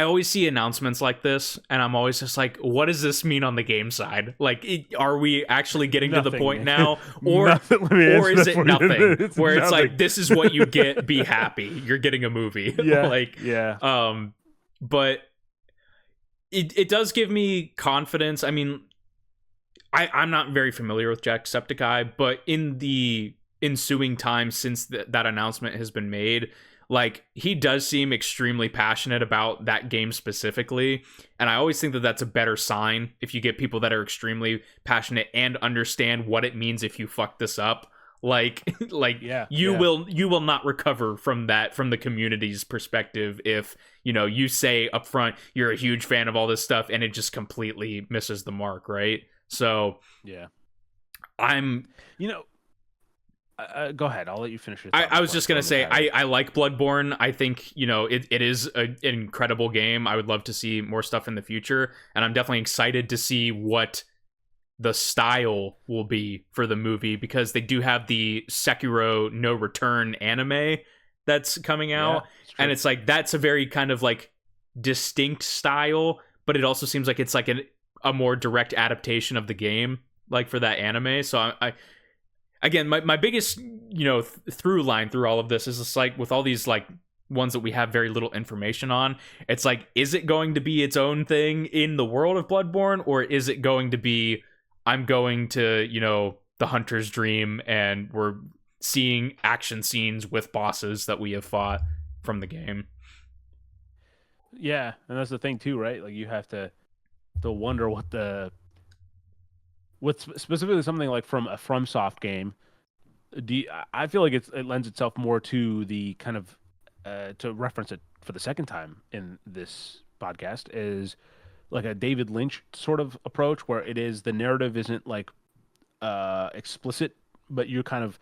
always see announcements like this, and I'm always just like, what does this mean on the game side? Like, are we actually getting to the Nothing, point Nick. now, or Nothing. Let me or answer is that it for you. nothing? It's Where it's like, nothing. this is what you get. Be happy. You're getting a movie. Yeah, Like, yeah. but it does give me confidence. I mean, I'm not very familiar with Jacksepticeye, but in the ensuing time since that announcement has been made, like he does seem extremely passionate about that game specifically, and I always think that that's a better sign if you get people that are extremely passionate and understand what it means if you fuck this up. Like Yeah, you yeah. will not recover from that from the community's perspective if you say up front you're a huge fan of all this stuff and it just completely misses the mark, right? So Yeah. I'm You know, go ahead. I'll let you finish your I, thought I was before I just fill gonna in the say tire. I like Bloodborne. I think it is an incredible game. I would love to see more stuff in the future, and I'm definitely excited to see what the style will be for the movie because they do have the Sekiro No Return anime that's coming Yeah, out, it's and true. it's like that's a very kind of like distinct style, but it also seems like it's like a more direct adaptation of the game, like for that anime. So I again, my biggest through line through all of this is just like with all these like ones that we have very little information on, it's like, is it going to be its own thing in the world of Bloodborne, or is it going to be I'm going to the hunter's dream and we're seeing action scenes with bosses that we have fought from the game. Yeah, and that's the thing too, right? Like you have to wonder what's specifically something like from a FromSoft game. I feel like it lends itself more to the kind of to reference it for the second time in this podcast is like a David Lynch sort of approach where it is the narrative isn't like explicit, but you kind of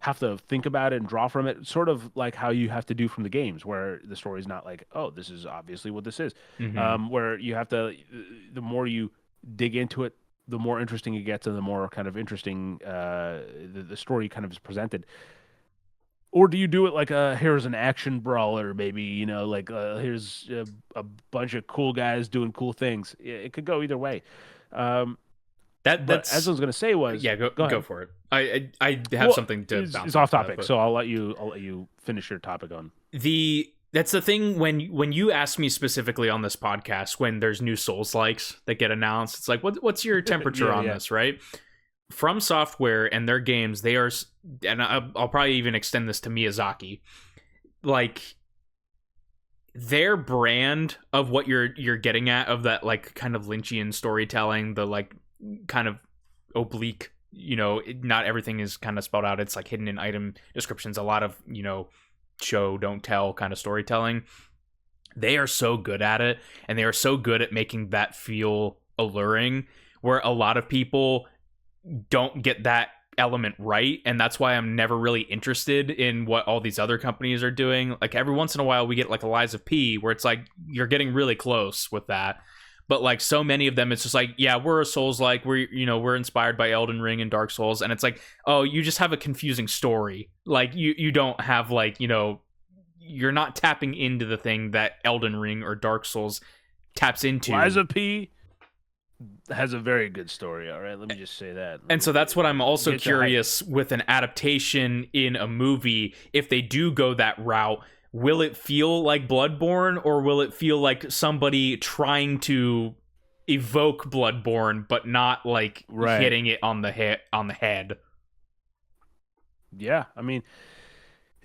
have to think about it and draw from it, sort of like how you have to do from the games, where the story is not like, oh, this is obviously what this is. Mm-hmm. Where you have to, the more you dig into it, the more interesting it gets, and the more kind of interesting the story kind of is presented. Or do you do it like here's an action brawler, maybe, like here's a bunch of cool guys doing cool things. It could go either way. Um, but as I That's was going to say was, yeah. Go go go ahead. for it. I have Well, something to bounce it's off off of that, topic, but so I'll let you finish your topic on. that's the thing when you ask me specifically on this podcast when there's new Souls likes that get announced, it's like what's your temperature Yeah, on yeah. this, right? From Software and their games, they are, and I'll probably even extend this to Miyazaki, like their brand of what you're getting at, of that like kind of Lynchian storytelling, the like kind of oblique, not everything is kind of spelled out, it's like hidden in item descriptions, a lot of show don't tell kind of storytelling. They are so good at it, and they are so good at making that feel alluring, where a lot of people don't get that element right, and that's why I'm never really interested in what all these other companies are doing. Like every once in a while we get like Eliza P, where it's like you're getting really close with that, but like so many of them it's just like, yeah, we're a Souls, like we're inspired by Elden Ring and Dark Souls, and it's like, oh, you just have a confusing story, like you don't have like, you're not tapping into the thing that Elden Ring or Dark Souls taps into. Liza P has a very good story. All right, let me just say that. And so that's what I'm also Get you hyped. curious with an adaptation in a movie. If they do go that route, will it feel like Bloodborne, or will it feel like somebody trying to evoke Bloodborne but not like Right. hitting it on the head? Yeah, I mean,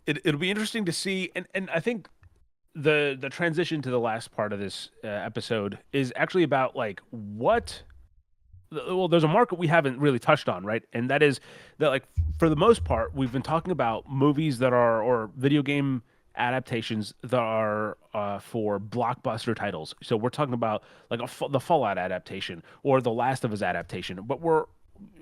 it'll be interesting to see, and I think the transition to the last part of this episode is actually about like what. Well, there's a market we haven't really touched on, right? And that is that, like, for the most part, we've been talking about movies that are or video game adaptations that are for blockbuster titles. So we're talking about like the Fallout adaptation or the Last of Us adaptation, but we're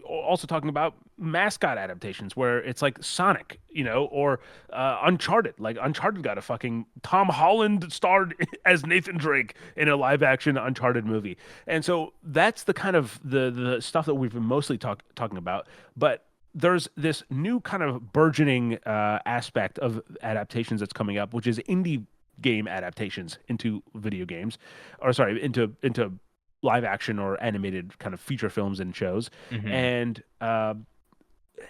also talking about mascot adaptations where it's like Sonic, or Uncharted. Like Uncharted got a fucking Tom Holland starred as Nathan Drake in a live action Uncharted movie. And so that's the kind of the stuff that we've been mostly talking about. But there's this new kind of burgeoning aspect of adaptations that's coming up, which is indie game adaptations into video games, or sorry, into live action or animated kind of feature films and shows. Mm-hmm.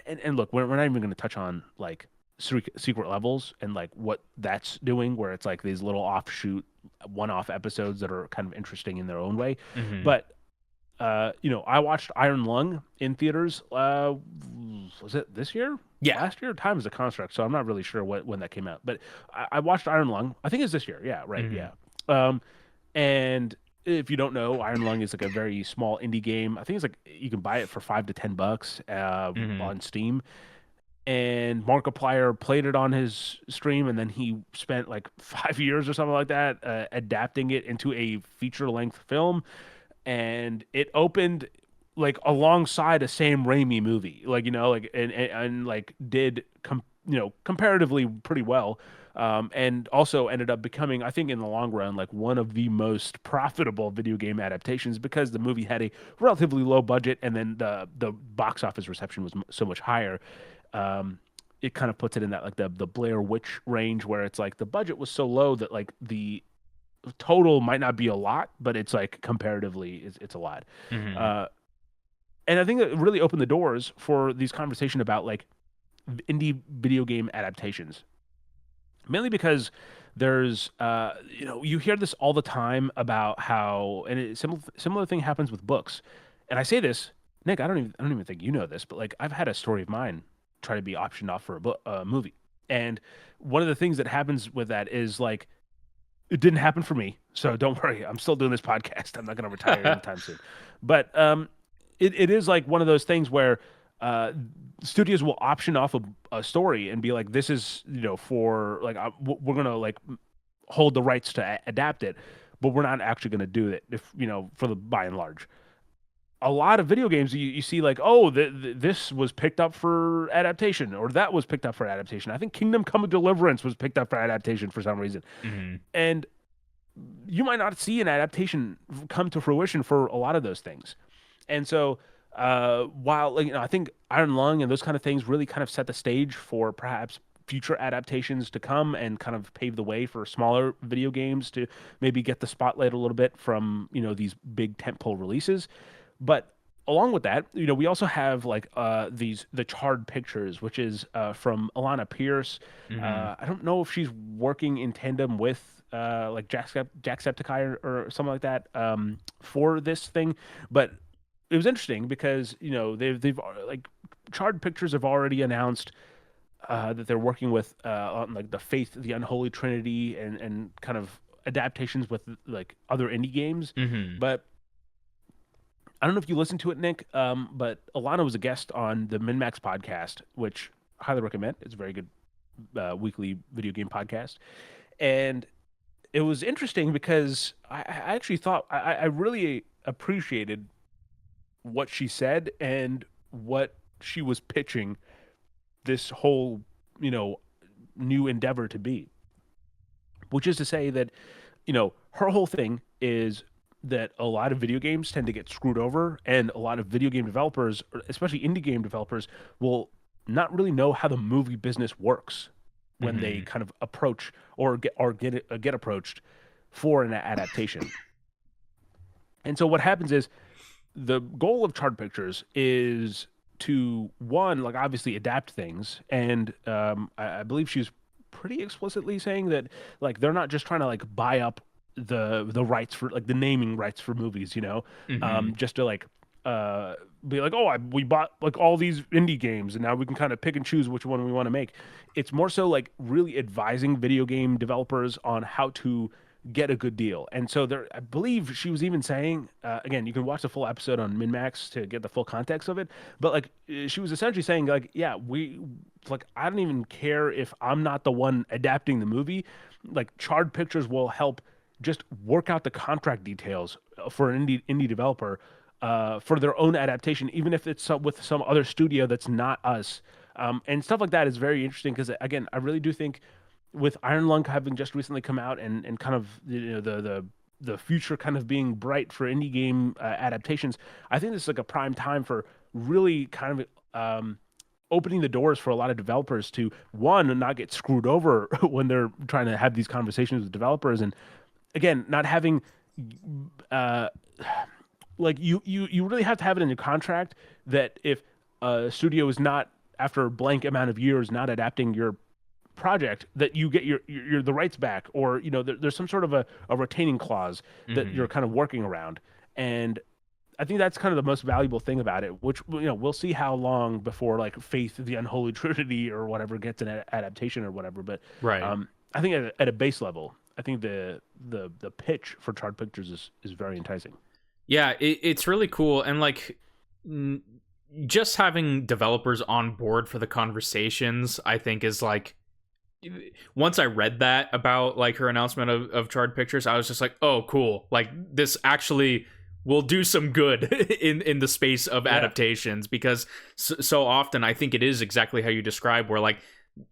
And look, we're not even going to touch on like secret levels and like what that's doing, where it's like these little offshoot one-off episodes that are kind of interesting in their own way. Mm-hmm. But I watched Iron Lung in theaters. Was it this year? Yeah. Last year? Time is a construct, so I'm not really sure when that came out. But I watched Iron Lung. I think it's this year. Yeah, right. Mm-hmm. Yeah. And if you don't know, Iron Lung is like a very small indie game. I think it's like you can buy it for $5 to $10 Mm-hmm. on Steam. And Markiplier played it on his stream, and then he spent like 5 years or something like that adapting it into a feature-length film, and it opened like alongside a Sam Raimi movie, like like and like did comparatively pretty well, and also ended up becoming, I think, in the long run, like one of the most profitable video game adaptations because the movie had a relatively low budget, and then the box office reception was so much higher. It kind of puts it in that like the Blair Witch range, where it's like the budget was so low that like the total might not be a lot, but it's like comparatively it's a lot. Mm-hmm. And I think it really opened the doors for these conversation about like indie video game adaptations, mainly because there's you hear this all the time about how, and similar thing happens with books. And I say this, Nick, I don't even think you know this, but like I've had a story of mine try to be optioned off for a movie. And one of the things that happens with that is like it didn't happen for me, so don't worry. I'm still doing this podcast. I'm not going to retire anytime soon. But it is like one of those things where uh, studios will option off a story and be like, "This is for like we're gonna like hold the rights to adapt it, but we're not actually gonna do it if for the by and large." A lot of video games you see like, oh, this was picked up for adaptation, or that was picked up for adaptation. I think Kingdom Come Deliverance was picked up for adaptation for some reason, Hmm. and you might not see an adaptation come to fruition for a lot of those things. And so, while like, I think Iron Lung and those kind of things really kind of set the stage for perhaps future adaptations to come and kind of pave the way for smaller video games to maybe get the spotlight a little bit from these big tentpole releases. But along with that, we also have like the Charred Pictures, which is from Alana Pierce. Hmm. I don't know if she's working in tandem with like Jacksepticeye or something like that for this thing, but it was interesting because they've like Charred Pictures have already announced that they're working with on like the Faith, the Unholy Trinity, and kind of adaptations with like other indie games, Hmm. but I don't know if you listened to it, Nick, but Alana was a guest on the MinMax podcast, which I highly recommend. It's a very good weekly video game podcast. And it was interesting because I actually thought I really appreciated what she said and what she was pitching this whole, you know, new endeavor to be, which is to say that, her whole thing is that a lot of video games tend to get screwed over, and a lot of video game developers, especially indie game developers, will not really know how the movie business works when they Hmm. kind of approach or get approached for an adaptation. And so what happens is the goal of Chart Pictures is to one, like obviously adapt things, and I believe she's pretty explicitly saying that like they're not just trying to like buy up the rights for like the naming rights for movies, Hmm. just to like uh be like, oh, we bought like all these indie games and now we can kind of pick and choose which one we want to make. It's more so like really advising video game developers on how to get a good deal. And so there, I believe she was even saying, again, you can watch the full episode on MinMax to get the full context of it. But like, she was essentially saying, like, yeah, like, I don't even care if I'm not the one adapting the movie. Like, Charred Pictures will help just work out the contract details for an indie developer for their own adaptation, even if it's with some other studio that's not us. And stuff like that is very interesting because, again, I really do think with Iron Lung having just recently come out and kind of the future kind of being bright for indie game adaptations, I think this is like a prime time for really kind of opening the doors for a lot of developers to one not get screwed over when they're trying to have these conversations with developers, and again not having uh, like you really have to have it in your contract that if a studio is not after a blank amount of years not adapting your project that you get your the rights back, or there's some sort of a retaining clause that you're Hmm. kind of working around. And I think that's kind of the most valuable thing about it, which we'll see how long before like Faith the Unholy Trinity or whatever gets an adaptation or whatever. But Right. I think at a base level, I think the pitch for Charred Pictures is very enticing. Yeah, it's really cool, and like n- just having developers on board for the conversations, I think is like once I read that about like her announcement of Charred Pictures, I was just like, oh, cool. Like this actually will do some good in the space of Yeah. adaptations, because so often I think it is exactly how you describe, where like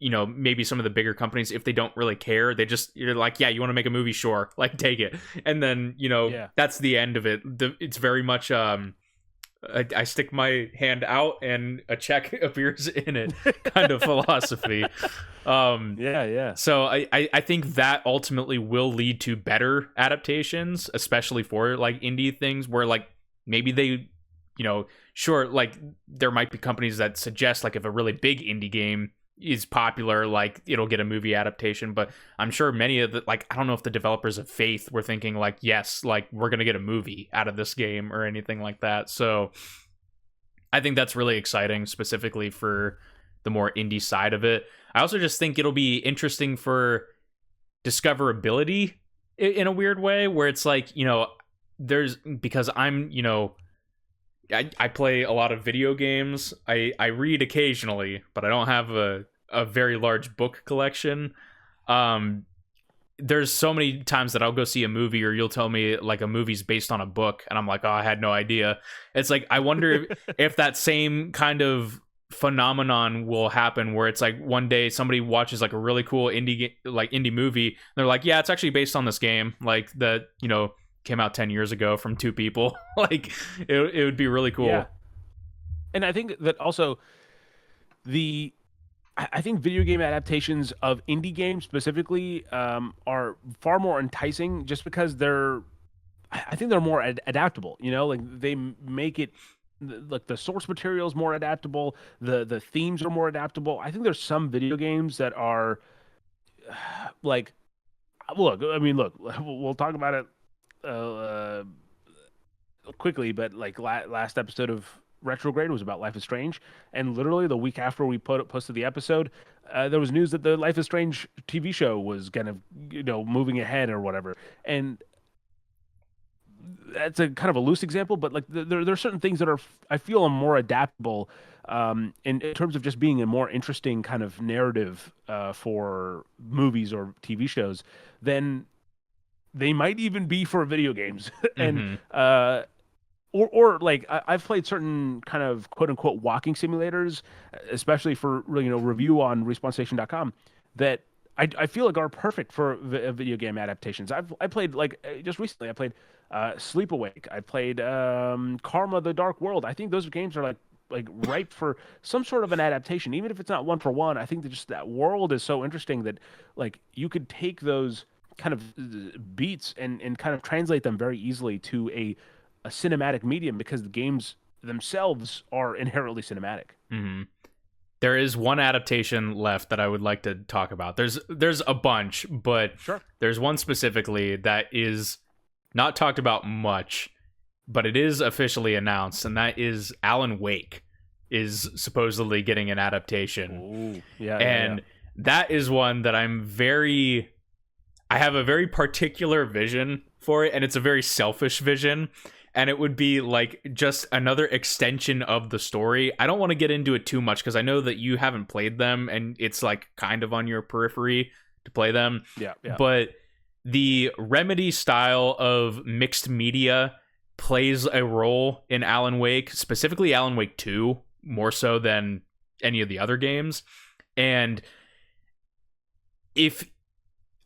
maybe some of the bigger companies, if they don't really care, they just, you're like, yeah, you want to make a movie, sure, like take it, and then Yeah. that's the end of it. It's very much I stick my hand out and a check appears in it kind of philosophy. um Yeah. Yeah. so I think that ultimately will lead to better adaptations, especially for like indie things, where like maybe they, sure, like there might be companies that suggest like if a really big indie game is popular, like it'll get a movie adaptation. But I'm sure many of the, like, I don't know if the developers of Faith were thinking like, yes, like we're gonna get a movie out of this game or anything like that. So I think that's really exciting, specifically for the more indie side of it. I also just think it'll be interesting for discoverability in a weird way, where it's like, there's, because I'm, I play a lot of video games. I read occasionally, but I don't have a very large book collection. Um, there's so many times that I'll go see a movie, or you'll tell me like a movie's based on a book, and I'm like, oh, I had no idea. It's like, I wonder if that same kind of phenomenon will happen, where it's like one day somebody watches like a really cool indie movie, and they're like, yeah, it's actually based on this game, like that, came out 10 years ago from two people. Like it would be really cool. Yeah. And I think that also the I think video game adaptations of indie games specifically are far more enticing, just because I think they're more adaptable. Like they make it like the source material is more adaptable, the themes are more adaptable. I think there's some video games that are like, look, I mean, look, we'll talk about it uh, quickly, but like last episode of Retrograde was about Life is Strange, and literally the week after we posted the episode, there was news that the Life is Strange TV show was kind of moving ahead or whatever. And that's a kind of a loose example, but like there are certain things that I feel are more adaptable, in terms of just being a more interesting kind of narrative for movies or TV shows than they might even be for video games. And Mm-hmm. or like I've played certain kind of quote unquote walking simulators, especially for review on respawnstation.com, that I feel like are perfect for video game adaptations. I played like just recently I played Sleep Awake. I played Karma: The Dark World. I think those games are like ripe for some sort of an adaptation, even if it's not one for one. I think that just that world is so interesting that like you could take those kind of beats and kind of translate them very easily to a cinematic medium, because the games themselves are inherently cinematic. Mm-hmm. There is one adaptation left that I would like to talk about. There's a bunch, but Sure. there's one specifically that is not talked about much, but it is officially announced, and that is Alan Wake is supposedly getting an adaptation. Ooh, yeah, And that is one that I have a very particular vision for it, and it's a very selfish vision. And it would be like just another extension of the story. I don't want to get into it too much because I know that you haven't played them, and it's like kind of on your periphery to play them. Yeah. But the Remedy style of mixed media plays a role in Alan Wake, specifically Alan Wake 2, more so than any of the other games. And if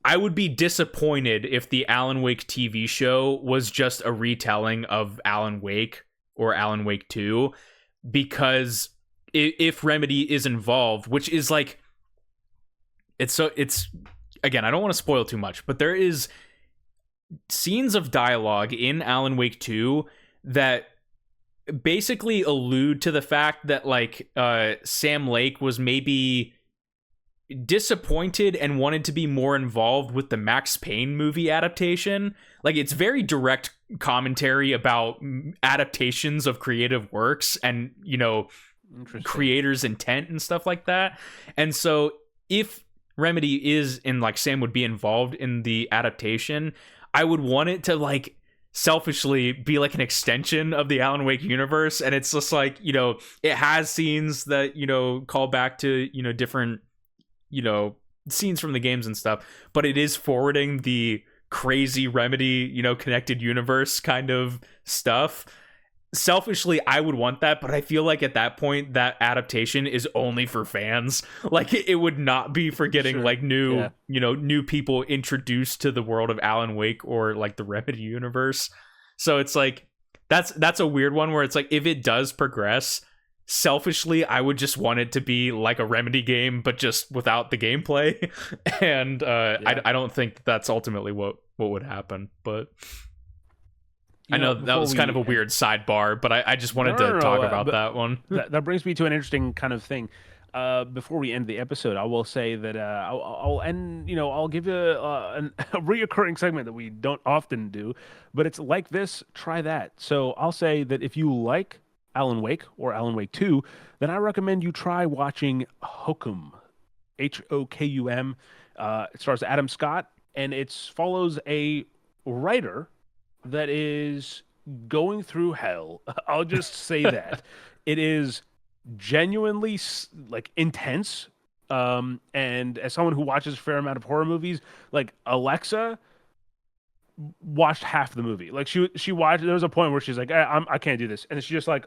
I would be disappointed if the Alan Wake TV show was just a retelling of Alan Wake or Alan Wake 2, because if Remedy is involved, which is like, it's again, I don't want to spoil too much, but there is scenes of dialogue in Alan Wake 2 that basically allude to the fact that like Sam Lake was maybe disappointed and wanted to be more involved with the Max Payne movie adaptation. Like, it's very direct commentary about adaptations of creative works and creators' intent and stuff like that. And so if Remedy is in, like, Sam would be involved in the adaptation, I would want it to like selfishly be like an extension of the Alan Wake universe. And it's just like, it has scenes that call back to different scenes from the games and stuff, but it is forwarding the crazy Remedy connected universe kind of stuff. Selfishly, I would want that, but I feel like at that point that adaptation is only for fans. Like, it would not be for getting like new new people introduced to the world of Alan Wake or like the Remedy universe. So it's like that's a weird one where it's like, if it does progress, selfishly I would just want it to be like a Remedy game but just without the gameplay. And I don't think that's ultimately what would happen, but I know that was kind of a weird sidebar, but I just wanted to talk about that one. That brings me to an interesting kind of thing. Before we end the episode, I will say that I'll end. I'll give you a reoccurring segment that we don't often do, but it's like this, try that. So I'll say that if you like Alan Wake or Alan Wake 2, then I recommend you try watching Hokum, Hokum. It stars Adam Scott, and it follows a writer that is going through hell. I'll just say that it is genuinely like intense. And as someone who watches a fair amount of horror movies, like Alexa watched half the movie. Like she watched. There was a point where she's like, I can't do this," and she just like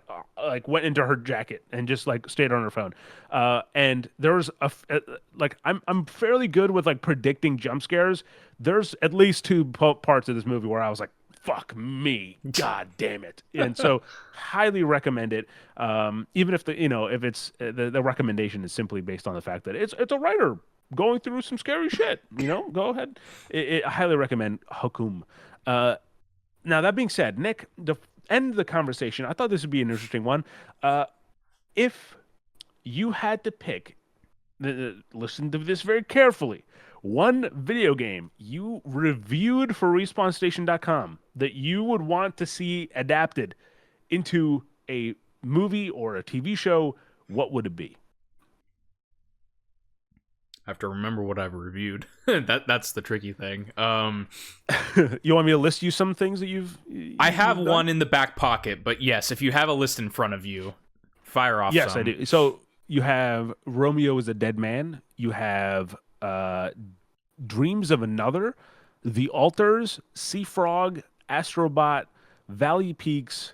went into her jacket and just like stayed on her phone. And there was like I'm fairly good with like predicting jump scares. There's at least two parts of this movie where I was like, "Fuck me, god damn it!" And so highly recommend it. Even if if it's the recommendation is simply based on the fact that it's a writer going through some scary shit, go ahead. I highly recommend Hakum. Now, that being said, Nick, to end the conversation, I thought this would be an interesting one. If you had to pick, listen to this very carefully, one video game you reviewed for RespawnStation.com that you would want to see adapted into a movie or a TV show, what would it be? I have to remember what I've reviewed. That's the tricky thing. You want me to list you some things that I have done? one in the back pocket, but yes, if you have a list in front of you, fire off. Yes, some. I do. So you have Romeo is a Dead Man. You have Dreams of Another, The Altars, Sea Frog, Astrobot, Valley Peaks.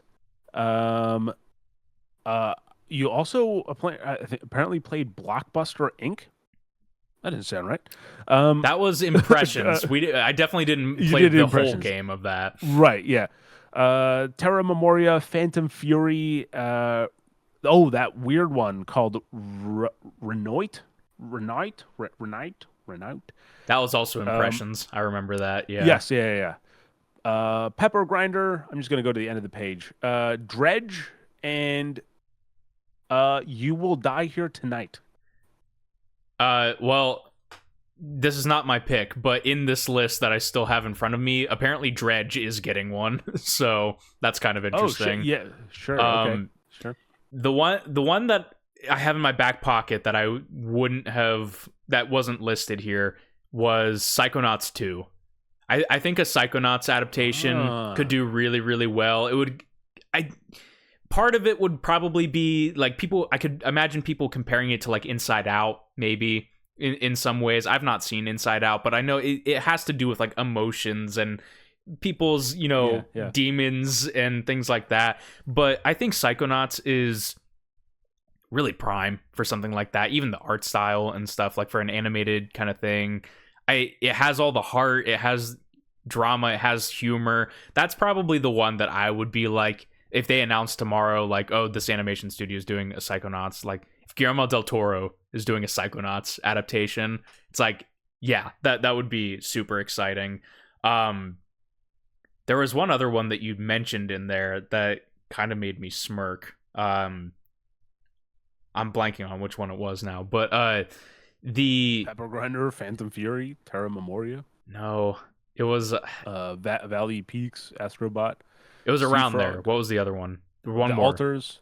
You also apparently played Blockbuster Inc. That didn't sound right. That was Impressions. I definitely didn't play the whole game of that. Right, yeah. Terra Memoria, Phantom Fury, that weird one called Renoit? That was also Impressions. I remember that, yeah. Yes, yeah. Pepper Grinder, I'm just going to go to the end of the page. Dredge, and You Will Die Here Tonight. Well, this is not my pick, but in this list that I still have in front of me, apparently Dredge is getting one, so that's kind of interesting. Oh, yeah, sure, okay, sure. The one that I have in my back pocket that I wouldn't have, that wasn't listed here, was Psychonauts 2. I think a Psychonauts adaptation could do really, really well. Part of it would probably be like I could imagine people comparing it to like Inside Out, maybe in some ways. I've not seen Inside Out, but I know it has to do with like emotions and people's, demons and things like that. But I think Psychonauts is really prime for something like that. Even the art style and stuff, like for an animated kind of thing. It has all the heart, it has drama, it has humor. That's probably the one that I would be like, if they announce tomorrow, like, oh, this animation studio is doing a Psychonauts, like, if Guillermo del Toro is doing a Psychonauts adaptation, it's like, yeah, that would be super exciting. There was one other one that you mentioned in there that kind of made me smirk. I'm blanking on which one it was now, but the Pepper Grinder, Phantom Fury, Terra Memoria. No, it was Valley Peaks, Astrobot. It was around there. What was the other one? One more. Altars.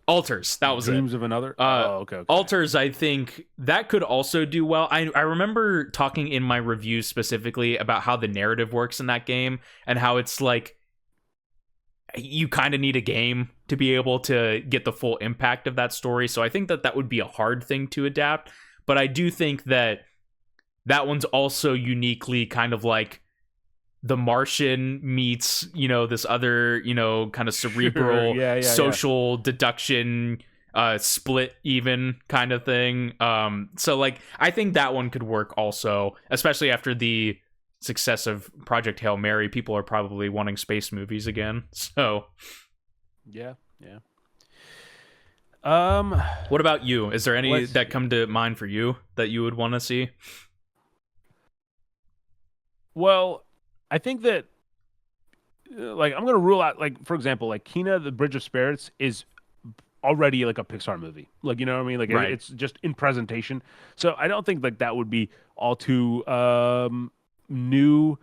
That was Dreams of Another. Okay. Altars, I think that could also do well. I remember talking in my review specifically about how the narrative works in that game and how it's like you kind of need a game to be able to get the full impact of that story. So I think that would be a hard thing to adapt. But I do think that one's also uniquely kind of like The Martian meets, this other, kind of cerebral social deduction, split even kind of thing. So like, I think that one could work also, especially after the success of Project Hail Mary. People are probably wanting space movies again. So yeah. What about you? Is there any that come to mind for you that you would want to see? Well, I think that, like, I'm going to rule out, like, for example, like, Kina, the Bridge of Spirits is already, like, a Pixar movie. Like, you know what I mean? Like, right. It's just in presentation. So I don't think, like, that would be all too new.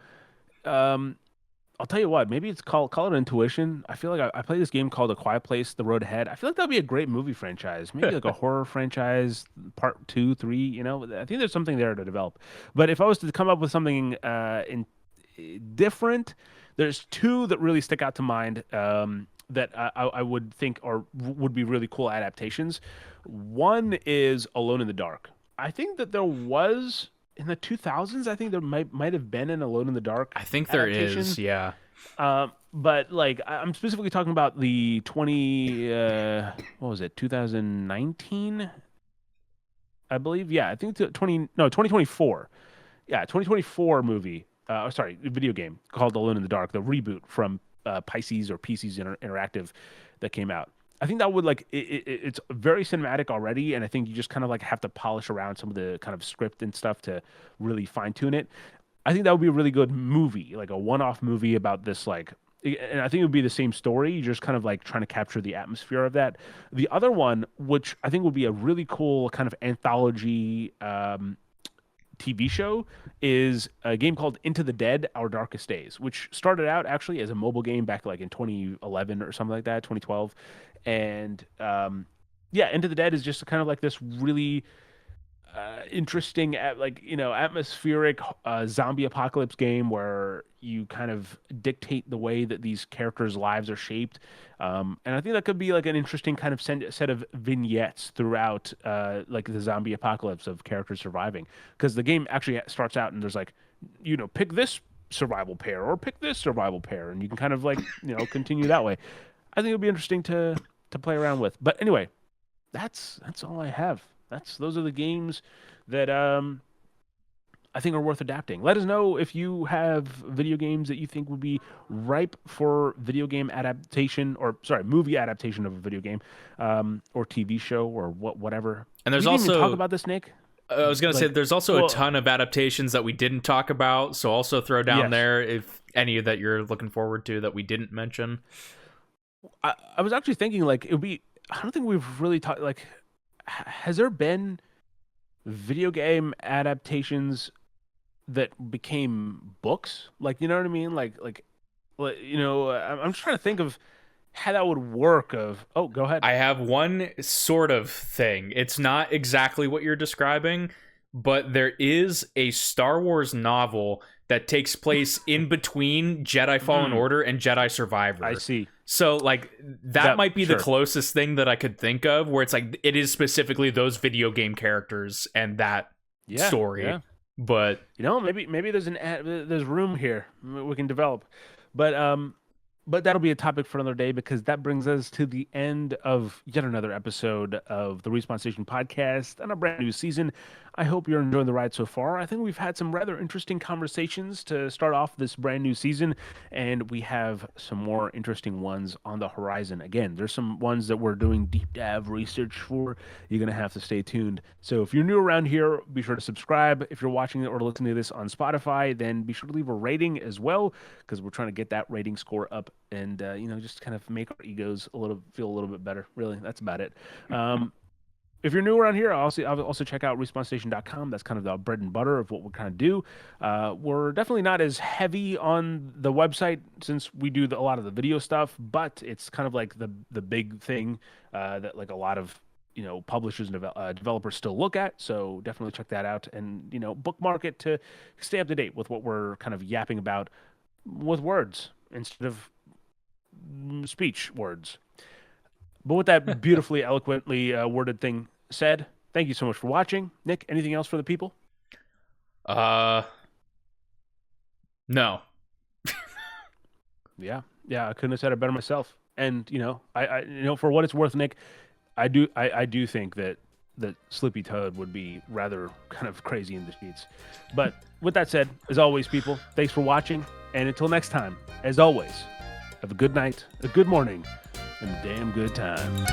I'll tell you what, maybe it's call it intuition. I feel like I played this game called A Quiet Place: The Road Ahead. I feel like that'd be a great movie franchise. Maybe like a horror franchise, part two, three. I think there's something there to develop. But if I was to come up with something different, there's two that really stick out to mind. That I would think would be really cool adaptations. One is Alone in the Dark. I think that there was in the 2000s. I think there might have been an Alone in the Dark I think there adaptation. is, yeah. But like I'm specifically talking about the 2019, I believe. Yeah, I think 2024. Yeah, 2024 movie. Sorry, video game called Alone in the Dark, the reboot from Pisces or PCs Interactive that came out. I think that would it's very cinematic already, and I think you just kind of like have to polish around some of the kind of script and stuff to really fine tune it. I think that would be a really good movie, like a one-off movie about this and I think it would be the same story. You're just kind of like trying to capture the atmosphere of that. The other one, which I think would be a really cool kind of anthology TV show, is a game called Into the Dead: Our Darkest Days, which started out actually as a mobile game back like in 2011 or something like that, 2012. And yeah, Into the Dead is just kind of like this really interesting, atmospheric zombie apocalypse game where you kind of dictate the way that these characters' lives are shaped. And I think that could be like an interesting kind of set of vignettes throughout like the zombie apocalypse of characters surviving. Because the game actually starts out and there's like, pick this survival pair or pick this survival pair, and you can kind of like, continue that way. I think it'll be interesting to play around with. But anyway, that's all I have. Those are the games that I think are worth adapting. Let us know if you have video games that you think would be ripe for video game adaptation, or sorry, movie adaptation of a video game, or TV show, or whatever. And there's we didn't also even talk about this, Nick. I was gonna say there's also a ton of adaptations that we didn't talk about, so also throw down there if any that you're looking forward to that we didn't mention. I was actually thinking like it would be. I don't think we've really talked like. Has there been video game adaptations that became books? Like, you know what I mean? I'm just trying to think of how that would work. Oh, go ahead. I have one sort of thing. It's not exactly what you're describing, but there is a Star Wars novel that takes place in between Jedi Fallen Order and Jedi Survivor. I see. So, like, that might be the closest thing that I could think of, where it's like, it is specifically those video game characters and that story. Yeah. But, maybe there's room here we can develop. But that'll be a topic for another day, because that brings us to the end of yet another episode of the Respawn Station podcast and a brand new season. I hope you're enjoying the ride so far. I think we've had some rather interesting conversations to start off this brand new season, and we have some more interesting ones on the horizon. Again, there's some ones that we're doing deep dive research for. You're going to have to stay tuned. So if you're new around here, be sure to subscribe. If you're watching it or listening to this on Spotify, then be sure to leave a rating as well, because we're trying to get that rating score up and just kind of make our egos feel a little bit better. Really, that's about it. If you're new around here, I'll also check out RespawnStation.com. That's kind of the bread and butter of what we kind of do. We're definitely not as heavy on the website since we do a lot of the video stuff, but it's kind of like the big thing that like a lot of publishers and developers still look at. So definitely check that out and bookmark it to stay up to date with what we're kind of yapping about with words instead of speech words. But with that beautifully eloquently worded thing said, thank you so much for watching. Nick, anything else for the people? No. Yeah, I couldn't have said it better myself. And I for what it's worth, Nick, I do think that Slippy Toad would be rather kind of crazy in the sheets. But with that said, as always, people, thanks for watching, and until next time, as always, have a good night, a good morning, and a damn good time.